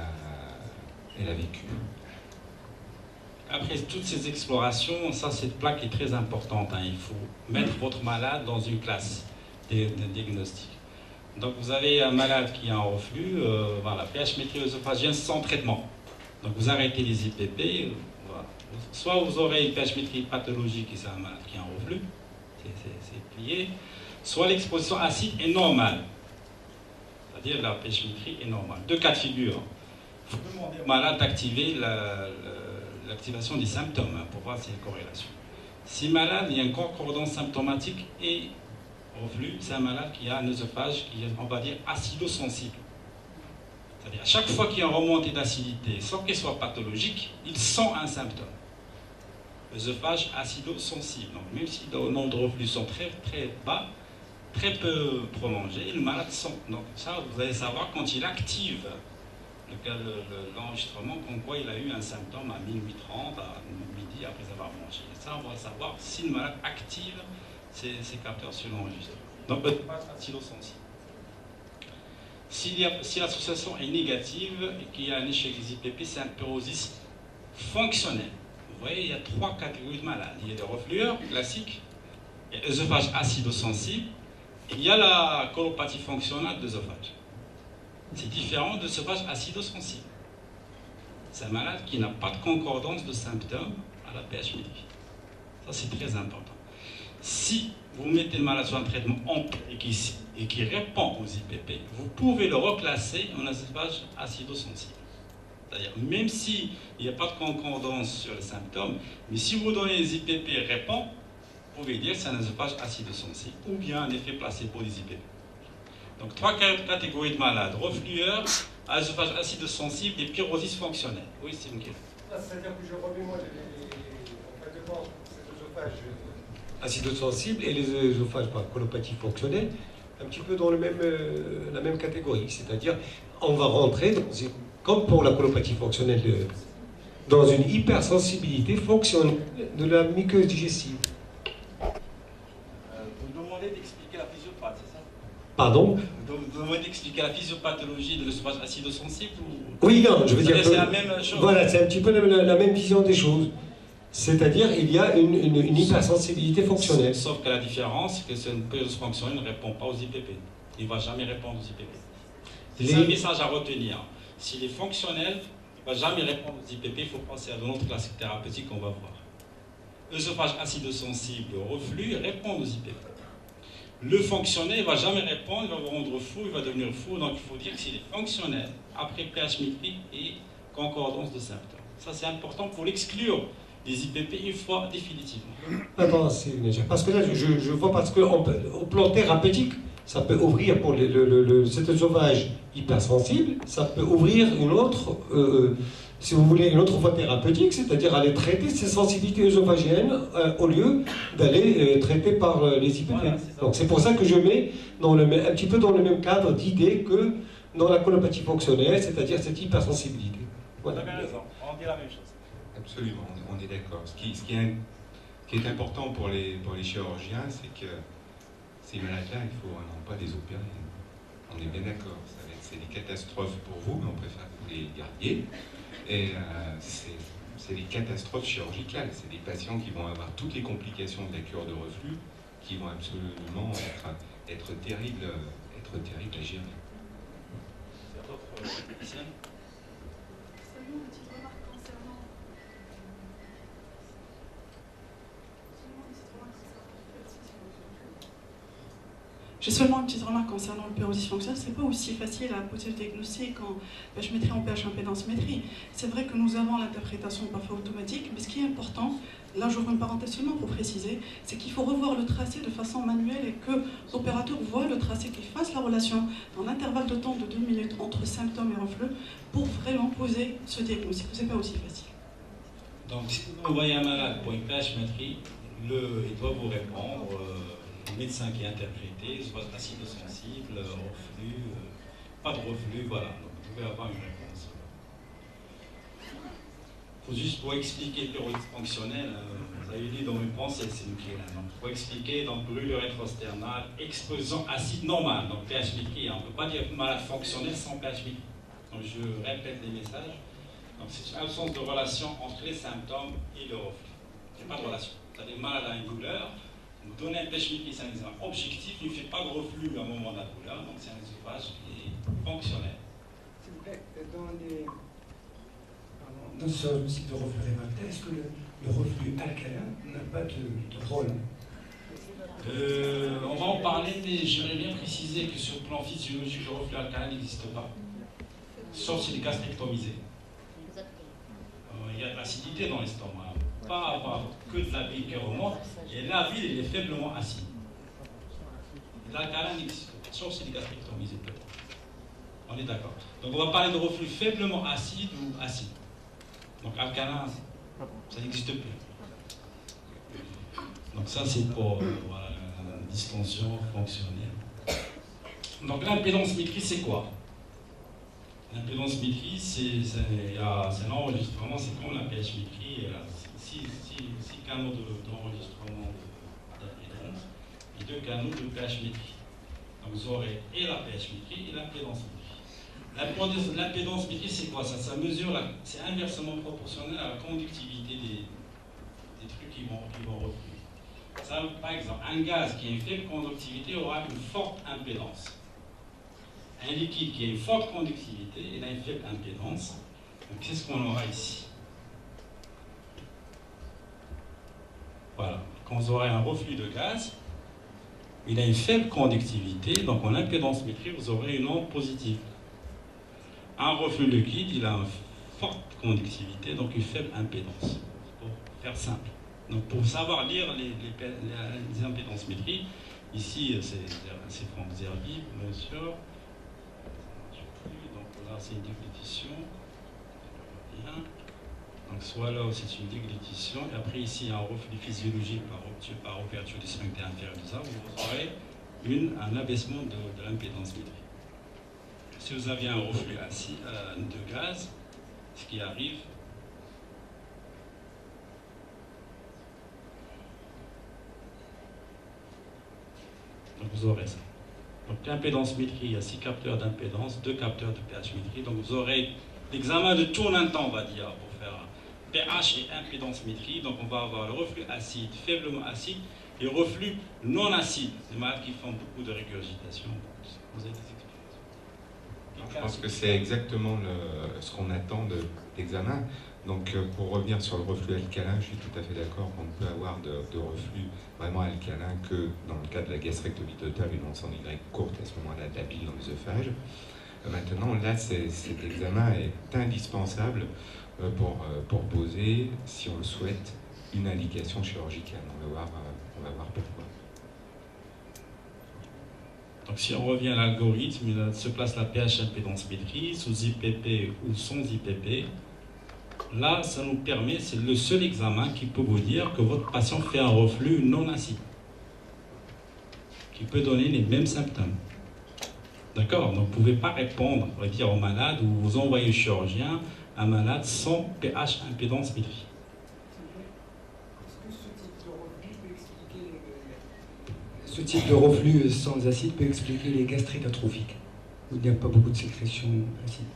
a vécu. Après toutes ces explorations, cette plaque est très importante. Hein. Il faut mettre votre malade dans une classe de diagnostic. Donc vous avez un malade qui a un reflux, voilà, pH-métrie œsophagienne sans traitement. Donc vous arrêtez les IPP, voilà. Soit vous aurez une pH-métrie pathologique et c'est un malade qui a un reflux, c'est plié, soit l'exposition acide est normale, c'est-à-dire la pH-métrie est normale. Deux cas de figure. Il faut demander au malade d'activer l'activation des symptômes pour voir s'il y a une corrélation. Si malade, il y a une concordance symptomatique et reflux, c'est un malade qui a un œsophage qui est, on va dire, acido-sensible. C'est-à-dire, à chaque fois qu'il y a une remontée d'acidité, sans qu'elle soit pathologique, il sent un symptôme. Œsophage acido-sensible. Donc, même si le nombre de reflux sont très, très bas, très peu prolongés, le malade sent. Donc, ça, vous allez savoir quand il active l'enregistrement, comme quoi il a eu un symptôme à minuit 30, à midi, après avoir mangé. Et ça, on va savoir si le malade active ces capteurs sur l'enregistrement. Donc, œsophage acido-sensible. Si l'association est négative et qu'il y a un échec des IPP, c'est un pyrosis fonctionnel. Vous voyez, il y a trois catégories de malades. Il y a le reflueur classique, il y a l'œsophage acido-sensible, et il y a la colopathie fonctionnelle d'œsophage. C'est différent de l'œsophage acido-sensible. C'est un malade qui n'a pas de concordance de symptômes à la pH-métrie. Ça, c'est très important. Si vous mettez le malade sur un traitement ample et qui répond aux IPP, vous pouvez le reclasser en œsophage acido-sensible. C'est-à-dire, même s'il n'y a pas de concordance sur les symptômes, mais si vous donnez les IPP et répond, vous pouvez dire que c'est un œsophage acido-sensible ou bien un effet placebo des IPP. Donc, trois catégories de malades: reflueurs, œsophage acido-sensible et pyrosis fonctionnelle. Oui, c'est une question. C'est-à-dire que je remets moi cet œsophage acido-sensible et les œsophages par colopathie fonctionnelle un petit peu dans la même catégorie. C'est-à-dire, on va rentrer, comme pour la colopathie fonctionnelle, dans une hypersensibilité fonctionnelle de la muqueuse digestive. Vous demandez d'expliquer la physiopathie, c'est ça? Pardon? Vous demandez d'expliquer la physiopathologie de l'œsophage acido-sensible Oui, non, je veux dire que c'est la même chose. Voilà, c'est un petit peu la même vision des choses. C'est-à-dire il y a une hypersensibilité fonctionnelle. Sauf que la différence, c'est que ce pyrosis fonctionnel ne répond pas aux IPP. Il ne va jamais répondre aux IPP. C'est un message à retenir. S'il est fonctionnel, il ne va jamais répondre aux IPP. Il faut penser à de notre classique thérapeutique qu'on va voir. Œsophage acido-sensible, reflux, répond aux IPP. Le fonctionnel ne va jamais répondre, il va vous rendre fou, il va devenir fou. Donc il faut dire que c'est les fonctionnels, après pH métrique et concordance de symptômes. Ça c'est important pour l'exclure des IPP une fois définitivement. Attends, parce que là je vois parce qu'au plan thérapeutique, ça peut ouvrir pour cet œsophage hypersensible, ça peut ouvrir une autre, si vous voulez, une autre voie thérapeutique, c'est-à-dire aller traiter ces sensibilités œsophagiennes au lieu d'aller traiter par les IPP. Voilà, donc c'est pour ça que je mets un petit peu dans le même cadre d'idée que dans la colopathie fonctionnelle, c'est-à-dire cette hypersensibilité. Voilà. Vous avez raison, on dit la même chose. Absolument, on est d'accord. Ce qui est important pour les chirurgiens, c'est que ces malades-là, il faut vraiment pas les opérer. On est bien d'accord. C'est des catastrophes pour vous, mais on préfère que vous les gardiez. Et c'est des catastrophes chirurgicales. C'est des patients qui vont avoir toutes les complications de la cure de reflux, qui vont absolument être terribles à gérer. J'ai seulement une petite remarque concernant le pH dysfonctionnel. C'est pas aussi facile à poser le diagnostic en pH métrie, en pH impédance-métrie. C'est vrai que nous avons l'interprétation parfois automatique, mais ce qui est important, là j'ouvre une parenthèse seulement pour préciser, c'est qu'il faut revoir le tracé de façon manuelle et que l'opérateur voit le tracé, qu'il fasse la relation dans l'intervalle de temps de 2 minutes entre symptômes et reflux pour vraiment poser ce diagnostic. C'est pas aussi facile. Donc si vous envoyez un malade pour une pH métrie, il doit vous répondre. Le médecin qui est interprété, soit acido-sensible, reflux, pas de reflux, voilà. Donc vous pouvez avoir une réponse. Faut juste pour expliquer le pyrolyse fonctionnel, vous avez dit dans mes pensées, c'est une clé là. Donc pour expliquer, donc brûlure rétrosternale, exposition acide normal, donc pH métrie. On ne peut pas dire malade fonctionnel sans pH métrie. Donc je répète les messages. Donc c'est une absence de relation entre les symptômes et le reflux. Il n'y a pas de relation. C'est-à-dire malade a une douleur. Vous donnez un pH métrie, c'est un examen objectif, il ne fait pas de reflux à un moment de la douleur, donc c'est un œsophage qui est fonctionnel. S'il vous plaît, dans ce cycle de reflux réfractaire, est-ce que le reflux alcalin n'a pas de rôle? On va en parler, mais j'aimerais bien préciser que sur le plan physiologique, le reflux alcalin n'existe pas, sauf s'il est gastrectomisé. Il y a de l'acidité dans l'estomac. Pas avoir que de la bile qui remonte, et la bile elle est faiblement acide. L'alcalin n'existe pas, sauf si c'est gastrectomisé. On est d'accord. Donc on va parler de reflux faiblement acide ou acide. Donc alcalin, ça n'existe plus. Donc ça c'est pour voilà, la distinction fonctionnelle. Donc l'impédance métrie c'est quoi? L'impédance métrie c'est un enregistrement, c'est comme la pH métrie. 6 canaux d'enregistrement d'impédance et 2 canaux de pH métrie. Donc vous aurez et la pH métrie et l'impédance métrie. L'impédance métrie c'est quoi? Ça mesure, c'est inversement proportionnel à la conductivité des trucs qui vont refluer. Ça, par exemple, un gaz qui a une faible conductivité aura une forte impédance. Un liquide qui a une forte conductivité, il a une faible impédance. Donc qu'est-ce qu'on aura ici? Voilà, quand vous aurez un reflux de gaz, il a une faible conductivité, donc en impédance métrie, vous aurez une onde positive. Un reflux liquide, il a une forte conductivité, donc une faible impédance, pour faire simple. Donc pour savoir lire les impédances métriques, ici c'est Franck Zerbi, bien sûr. Donc là c'est une déglutition. Bien. Donc soit là c'est une déglutition, et après ici il y a un reflux physiologique par ouverture du sphincter inférieur du ça, vous aurez un abaissement de l'impédance métrique. Si vous aviez un reflux de gaz, ce qui arrive, donc vous aurez ça. Donc l'impédance métrie, il y a 6 capteurs d'impédance, 2 capteurs de pH métrie. Donc vous aurez l'examen de tourne un temps, on va dire, pour faire pH et impédance métrie. Donc on va avoir le reflux acide, faiblement acide, et reflux non acide, des malades qui font beaucoup de régurgitation. Vous avez des explications? Je pense que c'est exactement ce qu'on attend de l'examen. Donc pour revenir sur le reflux alcalin, je suis tout à fait d'accord qu'on ne peut avoir de reflux vraiment alcalin que dans le cas de la gastrectomie totale, une once en Y courte, à ce moment-là, de la bile dans l'œsophage. Maintenant, là, cet examen est indispensable pour poser, si on le souhaite, une indication chirurgicale. On va voir pourquoi. Donc si on revient à l'algorithme, il se place la pH impédance-métrie, sous IPP ou sans IPP. Là, ça nous permet, c'est le seul examen qui peut vous dire que votre patient fait un reflux non acide, qui peut donner les mêmes symptômes. D'accord? Donc vous ne pouvez pas répondre, on va dire, au malade ou vous envoyez au chirurgien un malade sans pH impédance-métrie. Ce type de reflux sans acide peut expliquer les gastrites atrophiques, où il n'y a pas beaucoup de sécrétion acide.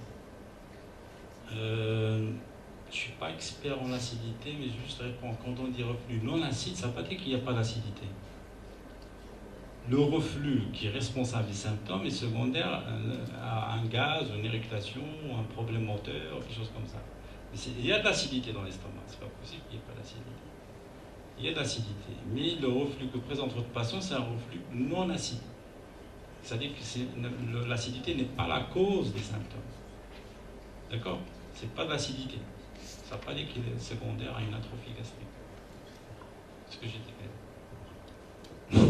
Je ne suis pas expert en acidité, mais juste répondre. Quand on dit reflux non acide, ça ne veut pas dire qu'il n'y a pas d'acidité. Le reflux qui est responsable des symptômes est secondaire à un gaz, une éructation, un problème moteur, quelque chose comme ça. Il y a de l'acidité dans l'estomac, c'est pas possible qu'il n'y ait pas d'acidité. Il y a de l'acidité, mais le reflux que présente votre patient, c'est un reflux non acide. C'est-à-dire que l'acidité n'est pas la cause des symptômes. D'accord? C'est pas de l'acidité. Ça ne veut pas dire qu'il est secondaire à une atrophie gastrique. Est-ce que j'étais clair?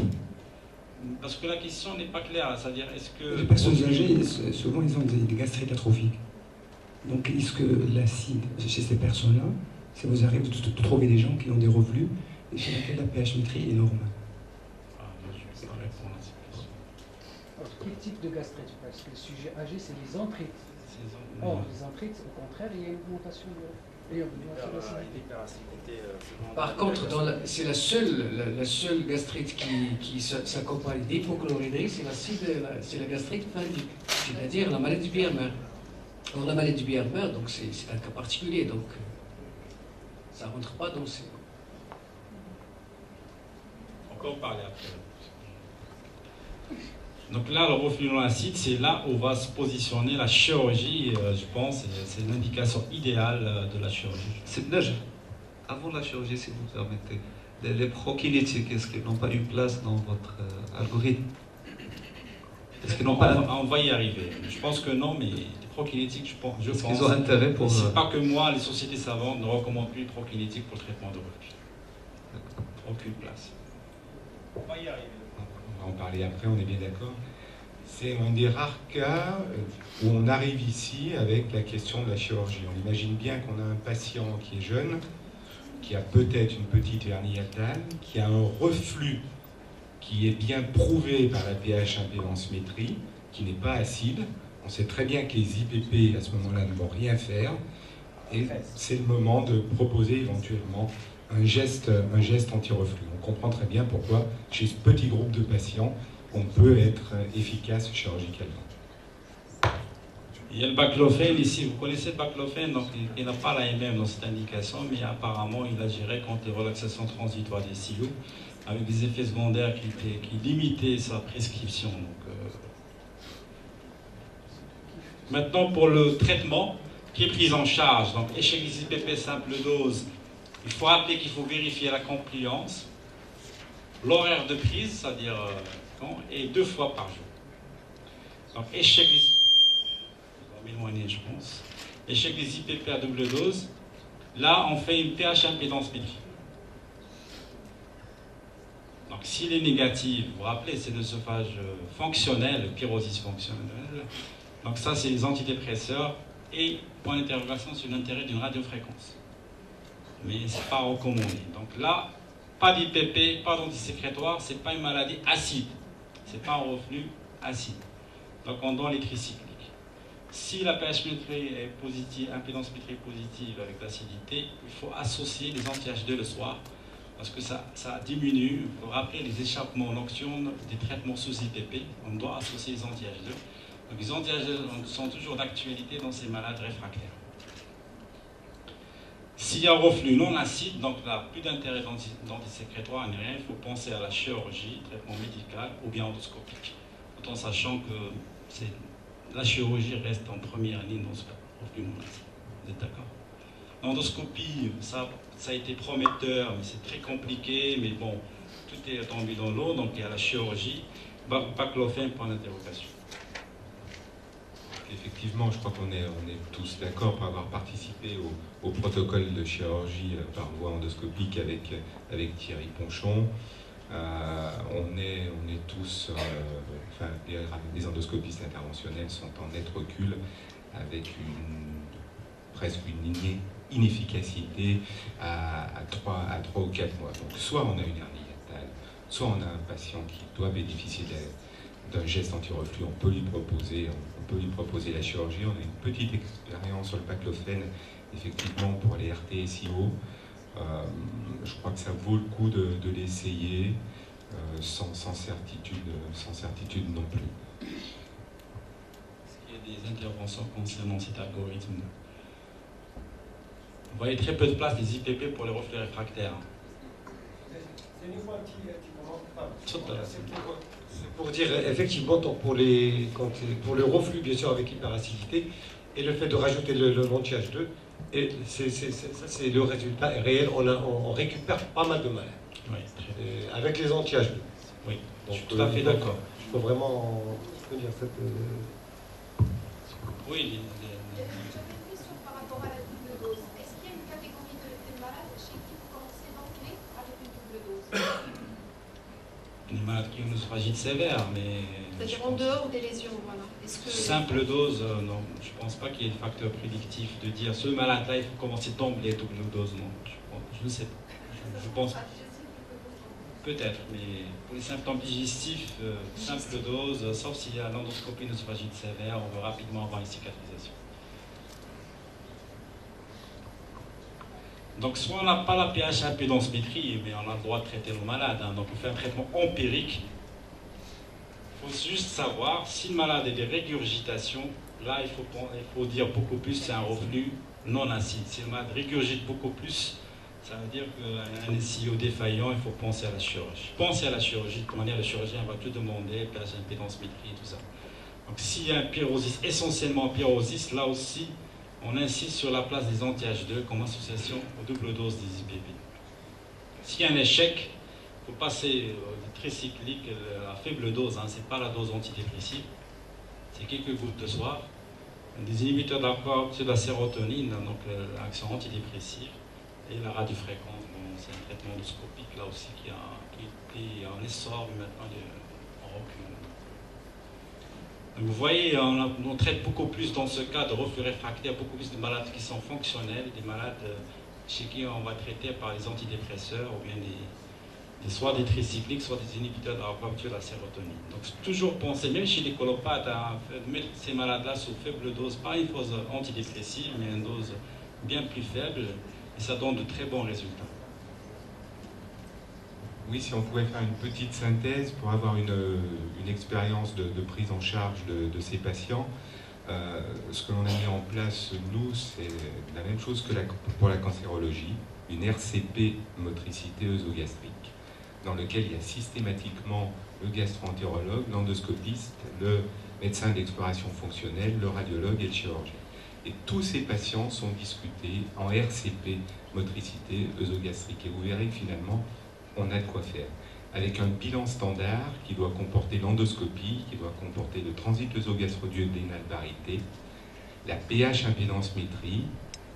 Parce que la question n'est pas claire, c'est-à-dire est-ce que... Les personnes âgées, souvent ils ont des gastrites atrophiques. Donc est-ce que l'acide, chez ces personnes-là, ça vous arrive de trouver des gens qui ont des reflux et chez lesquels la pH-métrie est normale? Je ne vais pas répondre à cette question. Alors, quel type de gastrite? Parce que le sujet âgé, c'est les entrites. Or, les entrites, au contraire, il y a une augmentation de l'acidité. Par contre, c'est la seule gastrite qui s'accompagne d'hypochlorhydrie, c'est la gastrite phallique, c'est-à-dire la maladie du Biermer. Or, la maladie du Biermer, donc c'est un cas particulier, donc ça ne rentre pas dans ces... On peut en parler après. Donc là, le reflux non acide, c'est là où va se positionner la chirurgie, je pense, c'est l'indication idéale de la chirurgie. C'est avant la chirurgie, si vous permettez, les prokinétiques, est-ce qu'ils n'ont pas eu place dans votre algorithme? Est-ce qu'ils n'ont pas... On va y arriver. Je pense que non, mais les prokinétiques, je pense... Est-ce qu'ils ont intérêt pour... C'est pas que moi, les sociétés savantes ne recommandent plus les prokinétiques pour le traitement de reflux. Aucune place. On va y arriver. On va en parler après, on est bien d'accord. C'est un des rares cas où on arrive ici avec la question de la chirurgie. On imagine bien qu'on a un patient qui est jeune, qui a peut-être une petite hernie hiatale, qui a un reflux qui est bien prouvé par la pH impédance-métrie, qui n'est pas acide. On sait très bien que les IPP à ce moment-là ne vont rien faire. Et c'est le moment de proposer éventuellement un geste anti-reflux. On comprend très bien pourquoi, chez ce petit groupe de patients, on peut être efficace chirurgicalement. Il y a le baclofène ici, vous connaissez le baclofène, donc il n'a pas l'AMM dans cette indication, mais apparemment il agirait contre les relaxations transitoires des CIO, avec des effets secondaires qui limitaient sa prescription. Donc, Maintenant pour le traitement qui est pris en charge, donc échec des IPP simple dose, il faut rappeler qu'il faut vérifier la compliance, l'horaire de prise, c'est-à-dire et 2 fois par jour. Donc échec des je pense. Échec des IPP à double dose. Là, on fait une pH impédance métrie. Donc s'il est négatif, vous vous rappelez, c'est l'œsophage fonctionnel, pyrosis fonctionnelle. Donc ça, c'est les antidépresseurs et point d'interrogation sur l'intérêt d'une radiofréquence. Mais ce n'est pas recommandé. Donc là, pas d'IPP, pas d'antisécrétoire, ce n'est pas une maladie acide. Ce n'est pas un reflux acide. Donc on donne les tricycliques. Si la pH métrie est positive, impédance métrie est positive avec l'acidité, il faut associer les anti-H2 le soir parce que ça diminue. Il faut rappeler les échappements nocturnes des traitements sous IPP. On doit associer les anti-H2. Donc les anti-H2 sont toujours d'actualité dans ces malades réfractaires. S'il y a un reflux non acide, donc là, plus d'intérêt d'antisécrétoire ni rien, il faut penser à la chirurgie, traitement médical ou bien endoscopique, tout en sachant que la chirurgie reste en première ligne dans ce reflux non acide. Vous êtes d'accord? L'endoscopie, ça a été prometteur, mais c'est très compliqué, mais bon, tout est tombé dans l'eau, donc il y a la chirurgie. Baclofen, point d'interrogation. Effectivement, je crois qu'on est tous d'accord pour avoir participé au protocole de chirurgie par voie endoscopique avec Thierry Ponchon. On est tous, enfin, les endoscopistes interventionnels sont en net recul avec presque une inefficacité à 3 ou 4 mois. Donc soit on a une hernie hiatale, soit on a un patient qui doit bénéficier d'un geste anti-reflux, on peut lui proposer la chirurgie. On a une petite expérience sur le baclofen, effectivement, pour les RT-SIO. Je crois que ça vaut le coup de l'essayer sans certitude non plus. Est-ce qu'il y a des interventions concernant cet algorithme? Vous voyez très peu de place des IPP pour les reflux réfractaires. C'est pour dire, effectivement, pour le reflux, bien sûr, avec hyperacidité, et le fait de rajouter l'anti-H2, et c'est le résultat réel, on récupère pas mal de malades. Oui, avec les anti-H2. Oui, donc, je suis tout à fait d'accord. Il faut vraiment dire cette... Oui, par rapport à la double dose. Est-ce qu'il y a une catégorie de malades chez qui vous commencez d'entrée avec une double dose? Une maladie qui a une oesophagite sévère, mais... C'est-à-dire en dehors des lésions, voilà. Simple dose, non. Je ne pense pas qu'il y ait un facteur prédictif de dire ce malade-là, il faut commencer d'emblée double dose, non. Je ne sais pas. Je pense peut-être, mais pour les symptômes digestifs, simple dose, sauf s'il y a l'endoscopie une oesophagite sévère, on veut rapidement avoir une cicatrisation. Donc soit on n'a pas la pH impédensmétrie, mais on a le droit de traiter nos malades. Hein. Donc on fait un traitement empirique. Il faut juste savoir si le malade a des régurgitations. Là, il faut dire beaucoup plus, c'est un reflux non acide. Si le malade régurgite beaucoup plus, ça veut dire qu'un SIO défaillant, il faut penser à la chirurgie. Pensez à la chirurgie, de toute manière, le chirurgien va tout demander, pH impédensmétrie et tout ça. Donc s'il y a un pyrosis, essentiellement un pyrosis, là aussi, on insiste sur la place des anti-H2 comme association aux doubles doses des IPP. S'il y a un échec, il faut passer au tricyclique à faible dose, hein, ce n'est pas la dose antidépressive, c'est quelques gouttes de soir. Des inhibiteurs d'absorption de la sérotonine, donc l'action antidépressive, et la radiofréquence, bon, c'est un traitement endoscopique là aussi qui est en essor, mais maintenant en recul. Vous voyez, on traite beaucoup plus dans ce cas de reflux réfractaire, beaucoup plus de malades qui sont fonctionnels, des malades chez qui on va traiter par les antidépresseurs ou bien soit des tricycliques, soit des inhibiteurs de la rupture de la sérotonine. Donc toujours penser, même chez les colopathes, à mettre ces malades-là sous faible dose, pas une dose antidépressive, mais une dose bien plus faible, et ça donne de très bons résultats. Oui, si on pouvait faire une petite synthèse pour avoir une expérience de prise en charge de ces patients, ce que l'on a mis en place, nous, c'est la même chose que pour la cancérologie, une RCP motricité œsogastrique, dans lequel il y a systématiquement le gastro-entérologue, l'endoscopiste, le médecin d'exploration fonctionnelle, le radiologue et le chirurgien. Et tous ces patients sont discutés en RCP motricité œsogastrique. Et vous verrez que finalement, on a de quoi faire. Avec un bilan standard qui doit comporter l'endoscopie, qui doit comporter le transit œsogastro-duodénal parité, la pH impédensmétrie,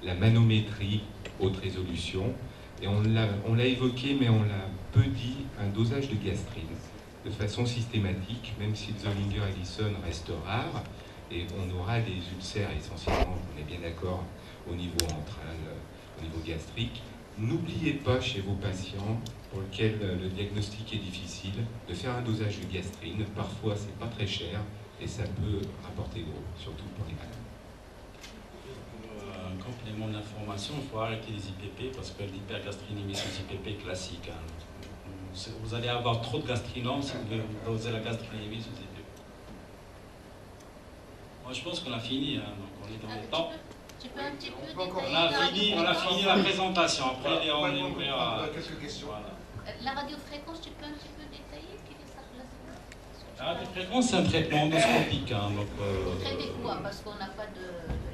la manométrie haute résolution, et on l'a évoqué, mais on l'a peu dit, un dosage de gastrine, de façon systématique, même si le Zollinger-Ellison reste rare, et on aura des ulcères essentiellement, on est bien d'accord, au niveau antral, au niveau gastrique. N'oubliez pas chez vos patients pour lesquels le diagnostic est difficile de faire un dosage de gastrine. Parfois, c'est pas très cher et ça peut rapporter gros, surtout pour les malades. Un complément d'information, il faut arrêter les IPP parce que l'hypergastrinémie sous IPP est classique. Hein. Vous allez avoir trop de gastrinome si vous dosez la gastrinémie sous IPP. Moi, je pense qu'on a fini, hein, donc on est dans le temps. Tu peux un petit peu On a fini la présentation. Après, on est ouvert à quelques questions. Voilà. La radiofréquence, tu peux un petit peu détailler quelle est sa place? La radiofréquence, c'est un traitement endoscopique. Hein, donc, vous traitez quoi? Parce qu'on n'a pas de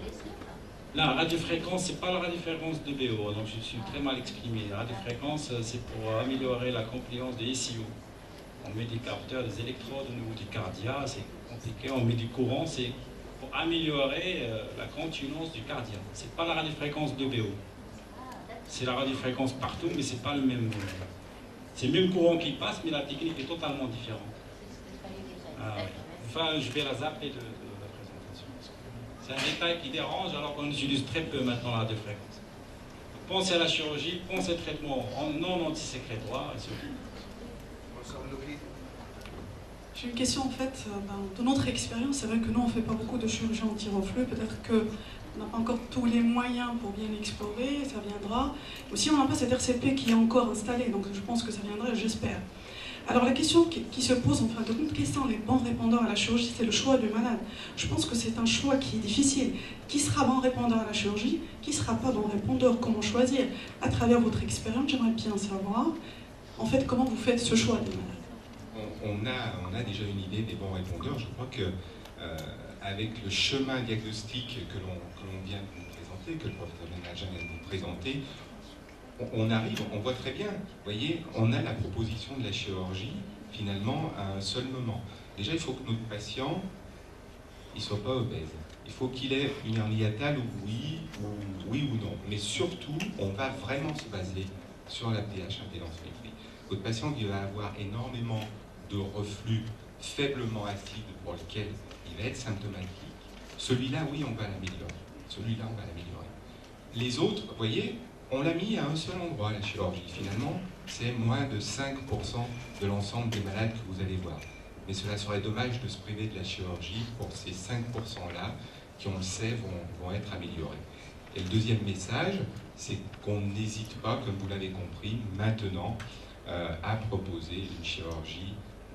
lésion là. La radiofréquence, c'est pas la radiofréquence de BO, donc je suis très mal exprimé. La radiofréquence, c'est pour améliorer la compliance de SIO. On met des capteurs, des électrodes au niveau du cardia, c'est compliqué. On met du courant, c'est pour améliorer la continuance du cardia. C'est pas la radiofréquence de BO. C'est la radiofréquence partout, mais c'est pas le même. C'est le même courant qui passe, mais la technique est totalement différente. Ah, ouais. Enfin, je vais la zapper de la présentation. C'est un détail qui dérange alors qu'on utilise très peu maintenant la radiofréquence. Pensez à la chirurgie, pensez au traitement non antisécrétoire. J'ai une question en fait, de notre expérience, c'est vrai que nous on ne fait pas beaucoup de chirurgie anti-reflux, peut-être qu'on n'a pas encore tous les moyens pour bien explorer, ça viendra. Aussi on n'a pas cette RCP qui est encore installée, donc je pense que ça viendra, j'espère. Alors la question qui se pose, enfin de compte question, les bons répondeurs à la chirurgie, c'est le choix du malade. Je pense que c'est un choix qui est difficile. Qui sera bon répondeur à la chirurgie? Qui ne sera pas bon répondeur? Comment choisir? À travers votre expérience, j'aimerais bien savoir, en fait, comment vous faites ce choix des malades. On a déjà une idée des bons répondeurs. Je crois que avec le chemin diagnostique que l'on vient de vous présenter, que le professeur Benadja vient de vous présenter, on arrive, on voit très bien, vous voyez, on a la proposition de la chirurgie, finalement, à un seul moment. Déjà, il faut que notre patient, il ne soit pas obèse. Il faut qu'il ait une hernie hiatale, oui ou non. Mais surtout, on va vraiment se baser sur la pH, impédance métrique. Votre patient qui va avoir énormément de reflux faiblement acide pour lequel il va être symptomatique, celui-là, oui, on va l'améliorer. Celui-là, on va l'améliorer. Les autres, vous voyez, on l'a mis à un seul endroit, la chirurgie. Finalement, c'est moins de 5% de l'ensemble des malades que vous allez voir. Mais cela serait dommage de se priver de la chirurgie pour ces 5%-là qui, on le sait, vont être améliorés. Et le deuxième message, c'est qu'on n'hésite pas, comme vous l'avez compris, maintenant, à proposer une chirurgie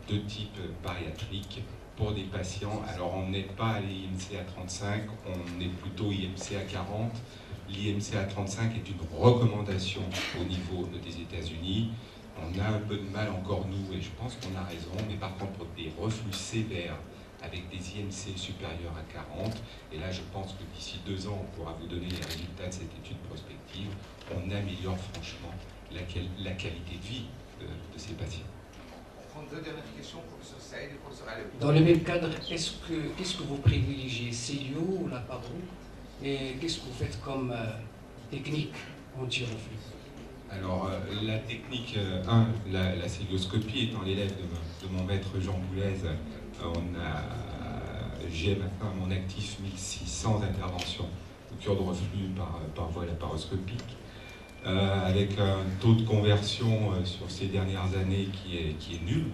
de type bariatrique pour des patients. Alors, on n'est pas à l'IMC à 35, on est plutôt IMC à 40. L'IMC à 35 est une recommandation au niveau des États-Unis. On a un peu de mal encore, nous, et je pense qu'on a raison, mais par contre, pour des reflux sévères avec des IMC supérieurs à 40, et là, je pense que d'ici 2 ans, on pourra vous donner les résultats de cette étude prospective, on améliore franchement la qualité de vie de ces patients. Deux dernières questions, professeur Saïd et professeur Alaoui. Dans le même cadre, qu'est-ce que vous privilégiez, Célio ou la paro? Et qu'est-ce que vous faites comme technique anti-reflux? Alors, la technique 1, la célioscopie, étant l'élève de mon maître Jean Boulez, j'ai maintenant à mon actif 1600 interventions de cure de reflux par voie laparoscopique, avec un taux de conversion sur ces dernières années qui est nul.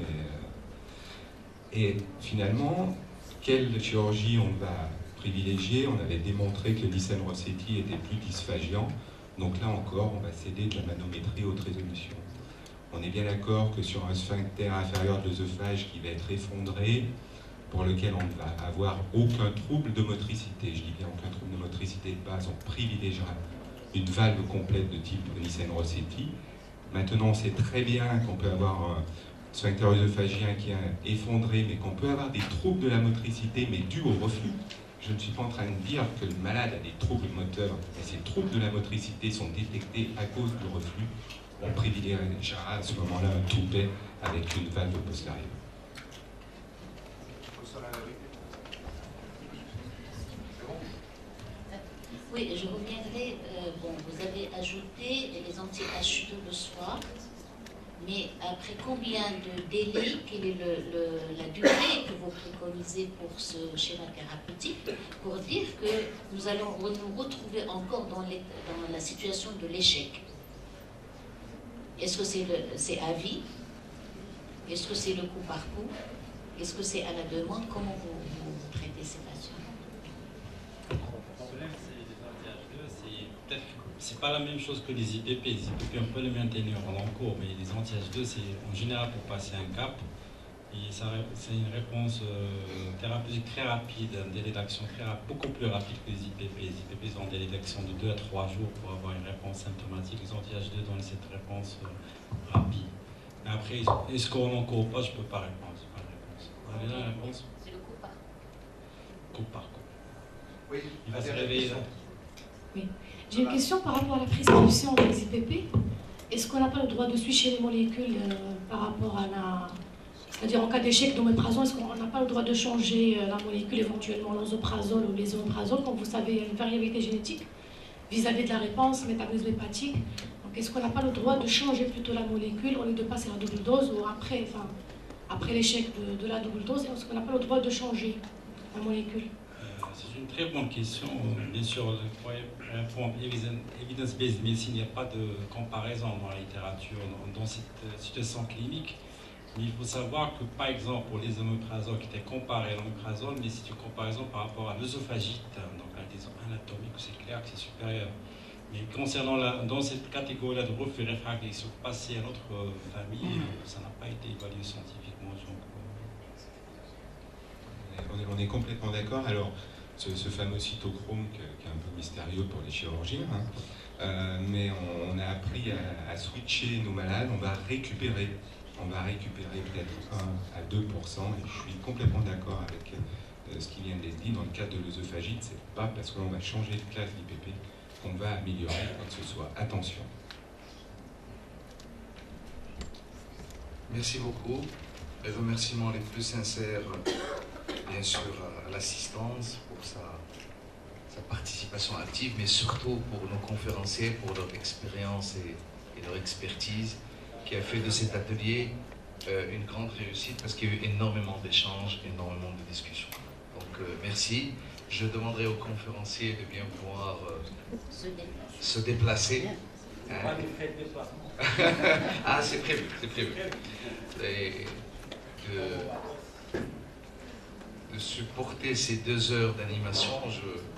Et finalement, quelle chirurgie on va privilégier? On avait démontré que le Nissen Rossetti était plus dysphagiant. Donc là encore, on va céder de la manométrie haute résolution. On est bien d'accord que sur un sphincter inférieur de l'œsophage qui va être effondré, pour lequel on ne va avoir aucun trouble de motricité, je dis bien aucun trouble de motricité de base, on privilégiera une valve complète de type Nissen Rossetti. Maintenant, on sait très bien qu'on peut avoir un sphincter œsophagien qui est effondré, mais qu'on peut avoir des troubles de la motricité, mais dus au reflux. Je ne suis pas en train de dire que le malade a des troubles moteurs, mais ces troubles de la motricité sont détectés à cause du reflux. On privilégiera à ce moment-là un toupet avec une valve postérieure. Oui, je reviendrai. Vous avez ajouté les anti-H2 le soir, mais après combien de délai, quelle est la durée que vous préconisez pour ce schéma thérapeutique, pour dire que nous allons nous retrouver encore dans la situation de l'échec? Est-ce que c'est à vie? Est-ce que c'est le coup par coup? Est-ce que c'est à la demande? Comment vous traitez ces patients? C'est pas la même chose que les IPP. Les IPP, on peut les maintenir en long cours, mais les anti-H2, c'est en général pour passer un cap. Et c'est une réponse thérapeutique très rapide, un délai d'action beaucoup plus rapide que les IPP. Les IPP ont un délai d'action de 2 à 3 jours pour avoir une réponse symptomatique. Les anti-H2 donnent cette réponse rapide. Mais après, est-ce qu'on long cours ou pas, je ne peux pas répondre. C'est pas la réponse. Vous avez la réponse? C'est le coup par coup. Coup par coup. Oui, il va se réveiller là. Oui. J'ai une question par rapport à la prescription des IPP. Est-ce qu'on n'a pas le droit de switcher les molécules par rapport à la... C'est-à-dire en cas d'échec d'oméprazole, est-ce qu'on n'a pas le droit de changer la molécule, éventuellement l'osoprazole ou les oméprazoles? Comme vous savez, il y a une variabilité génétique vis-à-vis de la réponse métabolisme hépatique. Donc est-ce qu'on n'a pas le droit de changer plutôt la molécule au lieu de passer à la double dose ou après, enfin, après l'échec de la double dose, est-ce qu'on n'a pas le droit de changer la molécule? C'est une très bonne question. Bien sûr, pour répondre evidence-based medicine, il n'y a pas de comparaison dans la littérature dans cette situation clinique. Mais il faut savoir que, par exemple, pour les oméprazoles qui étaient comparés à l'oméprazole, mais c'est une comparaison par rapport à l'œsophagite, donc à des anatomiques, c'est clair que c'est supérieur. Mais concernant dans cette catégorie-là de refus réfractaires qui sont passés à notre famille, ça n'a pas été évalué scientifiquement. On est complètement d'accord. Alors, ce fameux cytochrome qui est un peu mystérieux pour les chirurgiens, hein, mais on a appris à switcher nos malades, on va récupérer peut-être 1 à 2%, et je suis complètement d'accord avec ce qui vient d'être dit. Dans le cas de l'œsophagite, c'est pas parce que l'on va changer de classe d'IPP qu'on va améliorer quoi que ce soit. Attention. Merci beaucoup. Les remerciements les plus sincères, bien sûr, à l'assistance pour sa participation active, mais surtout pour nos conférenciers, pour leur expérience et leur expertise, qui a fait de cet atelier une grande réussite parce qu'il y a eu énormément d'échanges, énormément de discussions. Donc merci. Je demanderai aux conférenciers de bien pouvoir se déplacer. Pas de frais de déplacement. Ah, c'est prévu, c'est prévu. Et de supporter ces 2 heures d'animation,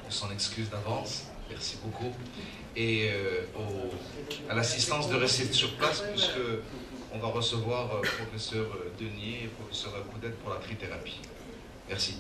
on s'en excuse d'avance. Merci beaucoup. Et à l'assistance de rester sur place, puisque on va recevoir professeur Denier et professeur Coudette pour la trithérapie. Merci.